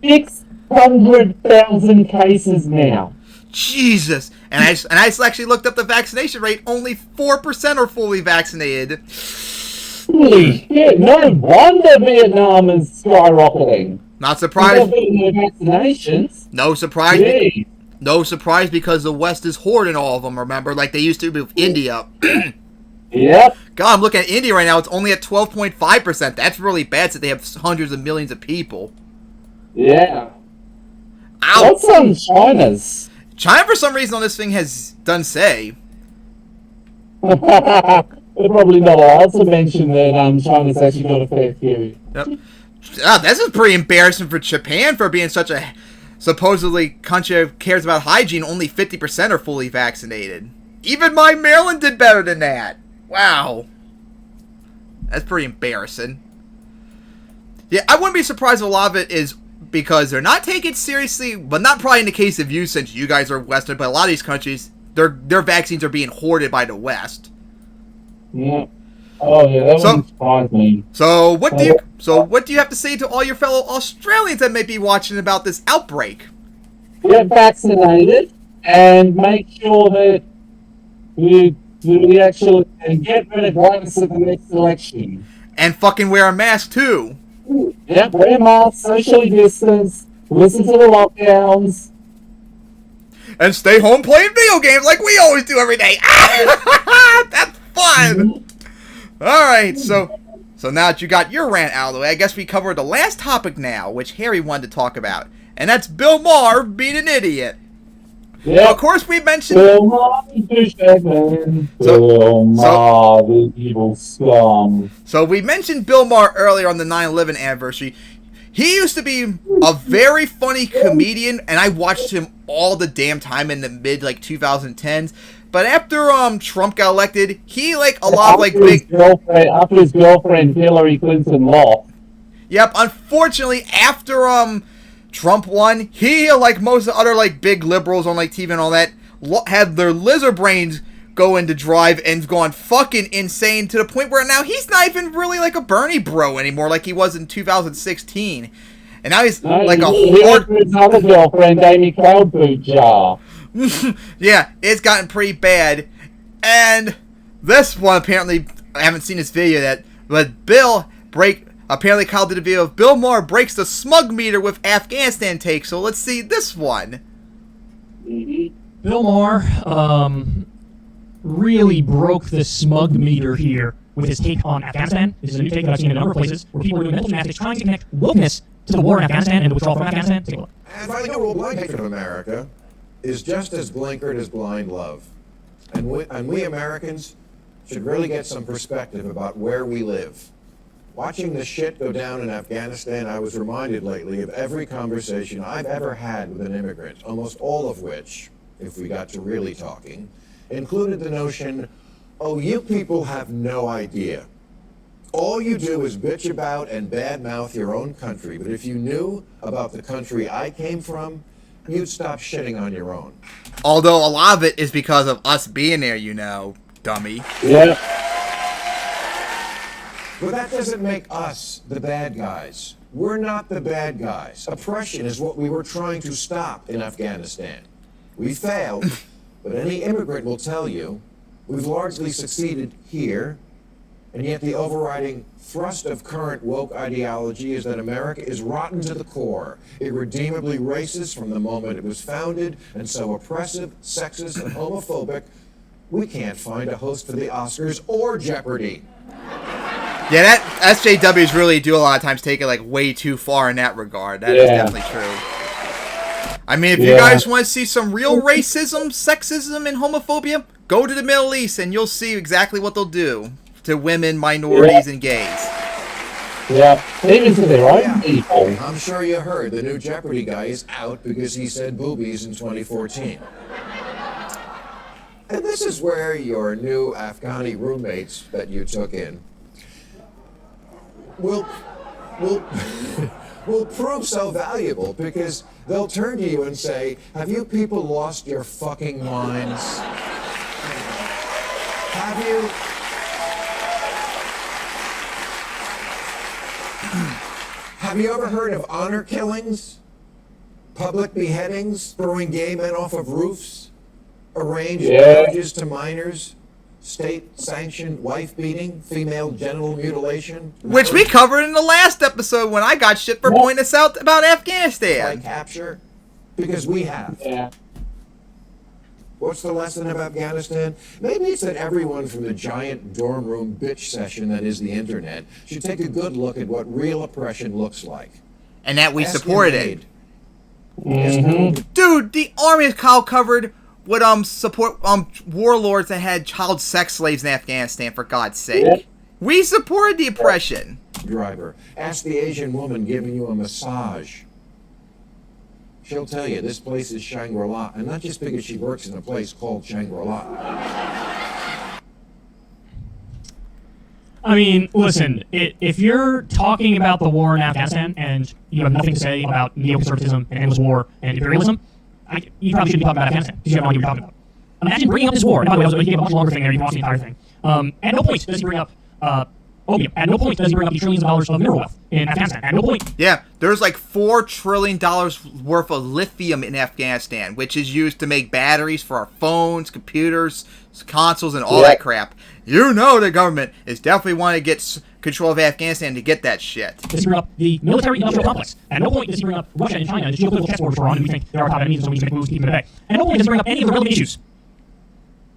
600,000 cases now. Jesus! And I actually looked up the vaccination rate. Only 4% are fully vaccinated. Holy shit! No wonder Vietnam is skyrocketing. Not surprised. Vaccinations. No surprise. No surprise because the West is hoarding all of them. Remember, like they used to with India. Yep. God, I'm looking at India right now. It's only at 12.5%. That's really bad since they have hundreds of millions of people. Yeah. Ow. What's on China's? China, for some reason, on this thing has done say. They're probably not allowed to mention that China's actually got a fair few. Yep. This is pretty embarrassing for Japan for being such a supposedly country that cares about hygiene. Only 50% are fully vaccinated. Even my Maryland did better than that. Wow. That's pretty embarrassing. Yeah, I wouldn't be surprised if a lot of it is because they're not taking it seriously, but not probably in the case of you since you guys are Western, but a lot of these countries, their vaccines are being hoarded by the West. Yeah. Oh yeah, that wouldn't surprise me. So what do you have to say to all your fellow Australians that may be watching about this outbreak? Get vaccinated. and make sure that we actually and get rid of virus at the next election. And fucking wear a mask too. Yep, wear masks, socially distance, listen to the lockdowns. And stay home playing video games like we always do every day. That's fun! Alright, so now that you got your rant out of the way, I guess we covered the last topic now, which Harry wanted to talk about. And that's Bill Maher being an idiot. Yeah. Of course, we mentioned Bill Maher, Bill Maher, the evil scum. So we mentioned Bill Maher earlier on the 9/11 anniversary. He used to be a very funny comedian, and I watched him all the damn time in the mid 2010s. But after Trump got elected, he after his girlfriend Hillary Clinton lost. Yep, unfortunately, after Trump won, he, like most of the other big liberals on TV and all that, had their lizard brains go into drive and gone fucking insane to the point where now he's not even really like a Bernie bro anymore like he was in 2016. And now he's another girlfriend, Amy Cloudboot. Yeah, it's gotten pretty bad. And this one, apparently, I haven't seen this video yet, but apparently Kyle did a video of Bill Maher breaks the smug meter with Afghanistan take, so let's see this one. Bill Maher really broke the smug meter here with his take on Afghanistan. This is a new take that I've seen in a number of places where people are doing mental gymnastics trying to connect wokeness to the war in Afghanistan and the withdrawal from Afghanistan. Take a look. And finally, the rule blind hatred of America is just as blinkered as blind love. And we Americans should really get some perspective about where we live. Watching the shit go down in Afghanistan, I was reminded lately of every conversation I've ever had with an immigrant, almost all of which, if we got to really talking, included the notion, oh, you people have no idea. All you do is bitch about and badmouth your own country, but if you knew about the country I came from, you'd stop shitting on your own. Although a lot of it is because of us being there, dummy. Yeah. But that doesn't make us the bad guys. We're not the bad guys. Oppression is what we were trying to stop in Afghanistan. We failed, but any immigrant will tell you we've largely succeeded here, and yet the overriding thrust of current woke ideology is that America is rotten to the core, irredeemably racist from the moment it was founded, and so oppressive, sexist, and homophobic, we can't find a host for the Oscars or Jeopardy. Yeah, that SJWs really do a lot of times take it way too far in that regard. That is definitely true. I mean, if you guys want to see some real racism, sexism, and homophobia, go to the Middle East and you'll see exactly what they'll do to women, minorities, and gays. Yeah, even to their own people. I'm sure you heard the new Jeopardy guy is out because he said boobies in 2014. And this is where your new Afghani roommates that you took in will prove so valuable because they'll turn to you and say, have you people lost your fucking minds? Have you ever heard of honor killings? Public beheadings? Throwing gay men off of roofs? Arranged marriages to minors? State-sanctioned wife beating, female genital mutilation, which we covered in the last episode when I got shit for pointing this out about Afghanistan. Capture, because we have. Yeah. What's the lesson of Afghanistan? Maybe it's that everyone from the giant dorm room bitch session that is the internet should take a good look at what real oppression looks like. And that we supported it. Mm-hmm. Dude, the Army of Kyle covered would support warlords that had child sex slaves in Afghanistan, for God's sake. Yep. We supported the oppression. Driver, ask the Asian woman giving you a massage. She'll tell you this place is Shangri-La, and not just because she works in a place called Shangri-La. I mean, listen, if you're talking about the war in Afghanistan and you have nothing to say about neoconservatism and endless war and imperialism, you probably shouldn't be talking about Afghanistan because you have no idea what you're talking about. Imagine bringing up this war. And by the way, he gave a much longer thing there. You can watch the entire thing. At no point does he bring up opium. At no point does he bring up the trillions of dollars of mineral wealth in Afghanistan. At no point. Yeah, there's like $4 trillion worth of lithium in Afghanistan, which is used to make batteries for our phones, computers, consoles, and all that crap. You know the government is definitely wanting to get control of Afghanistan to get that shit. Does he bring up the military-industrial complex? At no point does he bring up Russia and China, the geopolitical chessboard we're on, and we think they're our top enemies, and so we need to make moves to keep them at bay. At no point does he bring up any of the relevant issues.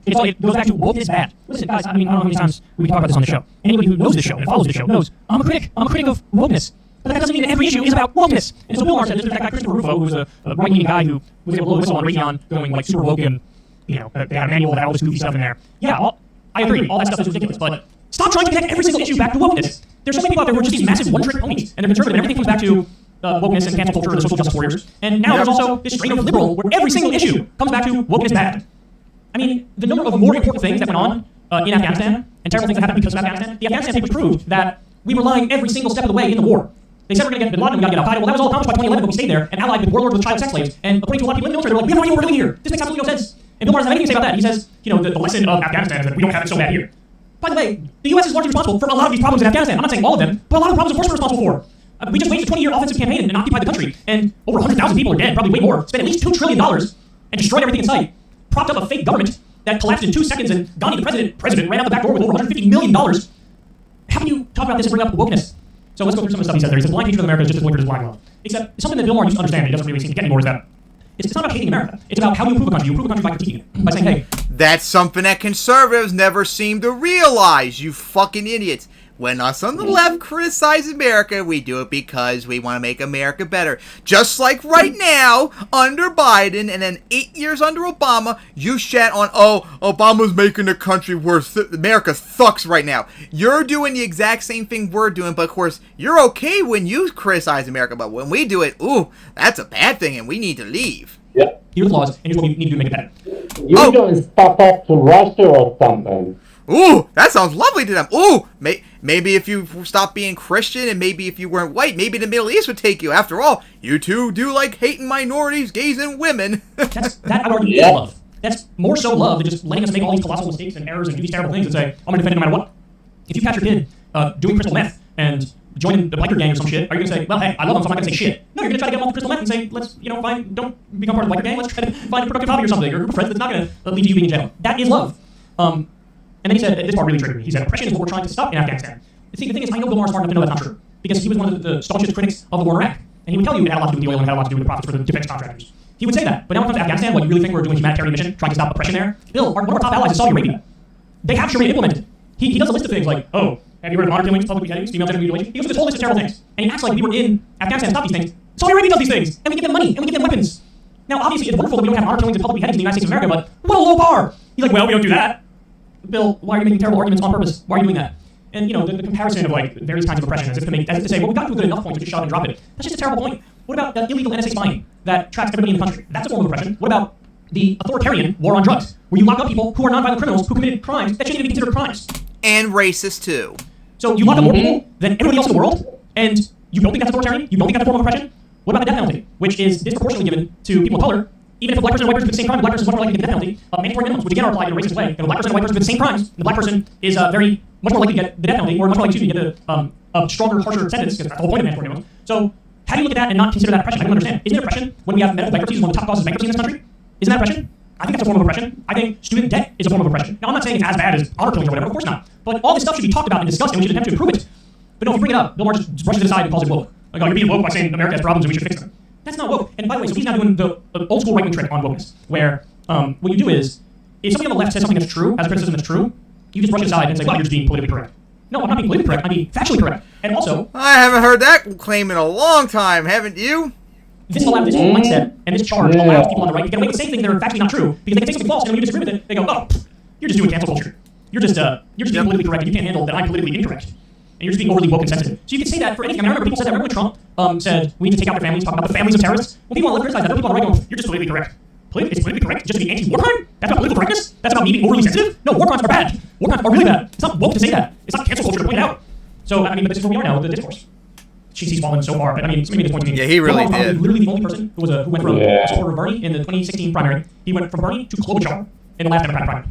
It goes back to wokeness is bad. Listen, guys, I don't know how many times we can talk about this on the show. Anybody who knows this show and follows this show knows I'm a critic of wokeness. But that doesn't mean that every issue is about wokeness. And so Bill Maher said, there's that guy Christopher Rufo, who was a right-leaning guy who was able to blow a whistle on Raytheon, going like super woke, and they had a manual that had all this goofy stuff in there. Yeah, I agree. All that stuff is ridiculous, but stop trying to connect every single issue back to wokeness. There's so many people out there who are just these massive one-trick ponies, and they're conservative, and everything comes back to wokeness and cancel culture and the social justice warriors. And now there's also this strain of liberal where every single issue comes back to wokeness bad. I mean, the number of more important things that went on in Afghanistan and terrible things that happened because of Afghanistan, the Afghanistan papers proved that we were lying every single step of the way in the war. They said we're going to get Bin Laden, we got to get Al-Qaeda. Well, that was all accomplished by 2011, but we stayed there and allied with warlords with child sex slaves. And according to a lot of people in the military, they're like, we have no idea what we're doing here. This makes absolutely no sense. And Bill Maher doesn't have anything to say about that. He says, the lesson of Afghanistan is that we don't have it so bad here. By the way, the U.S. is largely responsible for a lot of these problems in Afghanistan. I'm not saying all of them, but a lot of the problems, of course, we're responsible for. We just waged a 20-year offensive campaign and occupied the country, and over 100,000 people are dead, probably way more. Spent at least $2 trillion and destroyed everything in sight. Propped up a fake government that collapsed in 2 seconds, and Gandhi, the president ran out the back door with over $150 million. How can you talk about this and bring up wokeness? So let's go through some of the stuff he said there. He says, blind hatred of America is just as blinkered as blind love. Except something that Bill Maher used to understand, and he doesn't really seem to get anymore, is that it's not about hating America. It's about how you improve a country. You improve a country by critiquing it. By saying, hey. That's something that conservatives never seem to realize, you fucking idiots. When us on the left criticize America, we do it because we want to make America better. Just like right now, under Biden, and then 8 years under Obama, you shat on, Obama's making the country worse. America sucks right now. You're doing the exact same thing we're doing, but of course, you're okay when you criticize America, but when we do it, that's a bad thing, and we need to leave. Yep. Here's the flaws, and here's what we need to do to make it better. You guys fuck off to Russia or something. Ooh, that sounds lovely to them. Ooh, maybe if you stop being Christian and maybe if you weren't white, maybe the Middle East would take you. After all, you two do like hating minorities, gays, and women. That I would argue is love. That's more so love than just letting us make all these colossal mistakes and errors and do these terrible things and say, I'm going to defend it no matter what. If you catch your kid doing crystal meth and joining the biker gang or some shit, are you going to say, well, hey, I love him, so I'm not going to say shit? No, you're going to try to get them off the crystal meth and say, let's, don't become part of the biker gang. Let's try to find a productive hobby or something, or a group of friends that's not going to lead to you being in jail. That is love. And then he said, this part really triggered me. He said, oppression is what we're trying to stop in Afghanistan. See, the thing is, I know Bill Maher's smart enough to know that's not true. Because he was one of the staunchest critics of the war in Iraq. And he would tell you it had a lot to do with the oil and it had a lot to do with the profits for the defense contractors. He would say that. But now when it comes to Afghanistan, what, you really think we're doing a humanitarian mission, trying to stop oppression there? Bill, one of our top allies is Saudi Arabia. They have Sharia implemented. He does a list of things like, have you heard of honor killings, public beheadings, female genital mutilation? He goes through this whole list of terrible things. And he acts like we were in Afghanistan to stop these things. Saudi Arabia does these things. And we give them money, and we give them weapons. Now, obviously, it's wonderful that we don't have honor killings and public beheadings in the United States of America, but what a low bar! He's like, well, we don't do that. Bill, why are you making terrible arguments on purpose? Why are you doing that? And, the comparison of, various kinds of oppression as if to say, well, we got to a good enough point to just shut and drop it. That's just a terrible point. What about illegal NSA spying that tracks everybody in the country? That's a form of oppression. What about the authoritarian war on drugs, where you lock up people who are nonviolent criminals who committed crimes that shouldn't even be considered crimes? And racist, too. So you lock up more people than everybody else in the world, and you don't think that's authoritarian? You don't think that's a form of oppression? What about the death penalty, which is disproportionately given to people of color? Even if a black person and a white person commit the same crime, the black person is much more likely to get the death penalty. Mandatory minimums, which again are applied in a racist way. If a black person and a white person commit the same crimes, the black person is much more likely to get the death penalty, or much more likely to get a stronger, harsher sentence, because that's the whole point of mandatory minimums. So how do you look at that and not consider that oppression? I don't understand. Isn't it oppression when we have medical bankruptcies, one of the top causes of bankruptcy in this country? Isn't that oppression? I think that's a form of oppression. I think student debt is a form of oppression. Now, I'm not saying it's as bad as honor killings or whatever, of course not. But all this stuff should be talked about and discussed, and we should attempt to improve it. But no, if you bring it up, Bill Maher just brushes it aside and calls it woke. Like, you're being woke by saying America has problems and we should fix them. That's not woke. And by the way, so he's now doing the old school right-wing trick on wokeness, where what you do is, if somebody on the left says something that's true, as a criticism that's true, you just brush it aside and say, well, you're just being politically correct. No, I'm not being politically correct, I'm being factually correct. And also... I haven't heard that claim in a long time, haven't you? This whole mindset and this charge allows people on the right to get away with saying things that are factually not true, because they can say something false, and when you disagree with it, they go, you're just doing cancel culture. You're just being politically correct, and you can't handle that I'm politically incorrect. And you're just being overly woke and sensitive. So you can say that for anything. I mean, I remember people said that. Remember when Trump said, we need to take out their families, talk about the families of terrorists? When people on the left criticize that, there are people on the right going, you're just politically correct. It's politically correct just to be anti-war crime? That's not political correctness? That's about me being overly sensitive? No, war crimes are bad. War crimes are really bad. It's not woke to say that. It's not cancel culture to point it out. So, I mean, but this is where we are now with the discourse. He's fallen so far, but I mean, somebody made this point to me. Yeah, he really did. Literally the only person who went from a supporter of Bernie in the 2016 primary. He went from Bernie to Klobuchar in the last Democratic primary.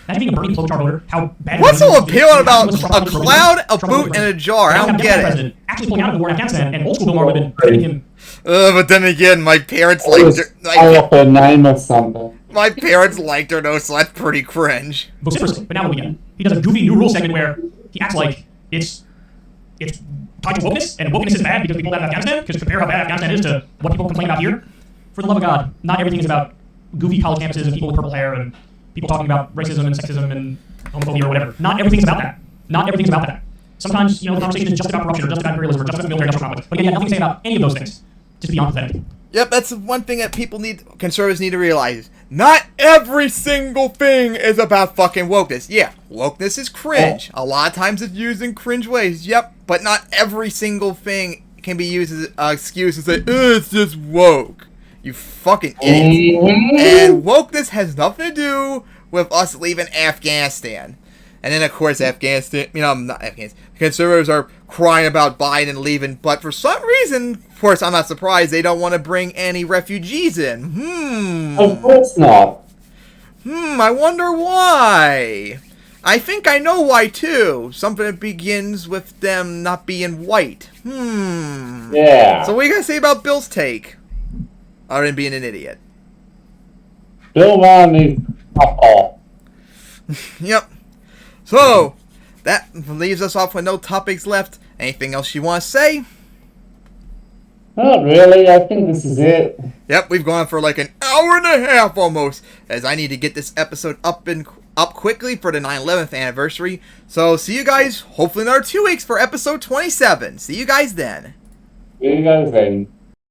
Imagine being a Bernie Klobuchar voter. How bad. What's so appealing about a cloud, a boot, and a jar? I don't get it. Actually pulling out of the war in Afghanistan, and old school Bill Maher would have been giving him. But then again, my parents Call up her name or something. My parents liked her though, so that's pretty cringe. Vociferously, but now what we get? He does a goofy new rule segment where he acts like it's tied to wokeness, and wokeness is bad because we pulled out of Afghanistan. Because compare how bad Afghanistan is to what people complain about here. For the love of God, not everything is about goofy college campuses and people with purple hair and people talking about racism and sexism and homophobia or whatever. Not everything's about that. Not everything's about that. Sometimes, the conversation is just about corruption or just about imperialism or just about military industrial complex. But again, you have nothing to say about any of those things. Just beyond pathetic. Yep, that's one thing that conservatives need to realize. Not every single thing is about fucking wokeness. Yeah, wokeness is cringe. A lot of times it's used in cringe ways. Yep, but not every single thing can be used as an excuse to say, it's just woke. You fucking idiot. And wokeness has nothing to do with us leaving Afghanistan. And then, of course, conservatives are crying about Biden leaving, but for some reason, of course, I'm not surprised, they don't want to bring any refugees in. Of course not. I wonder why. I think I know why, too. Something that begins with them not being white. Yeah. So what are you going to say about Bill's take? Other than being an idiot. Bill Maher needs off. Yep. So, that leaves us off with no topics left. Anything else you want to say? Not really. I think this is it. Yep, we've gone for like an hour and a half almost, as I need to get this episode up quickly for the 9/11th anniversary. So, see you guys hopefully in another 2 weeks for episode 27. See you guys then. See you guys then.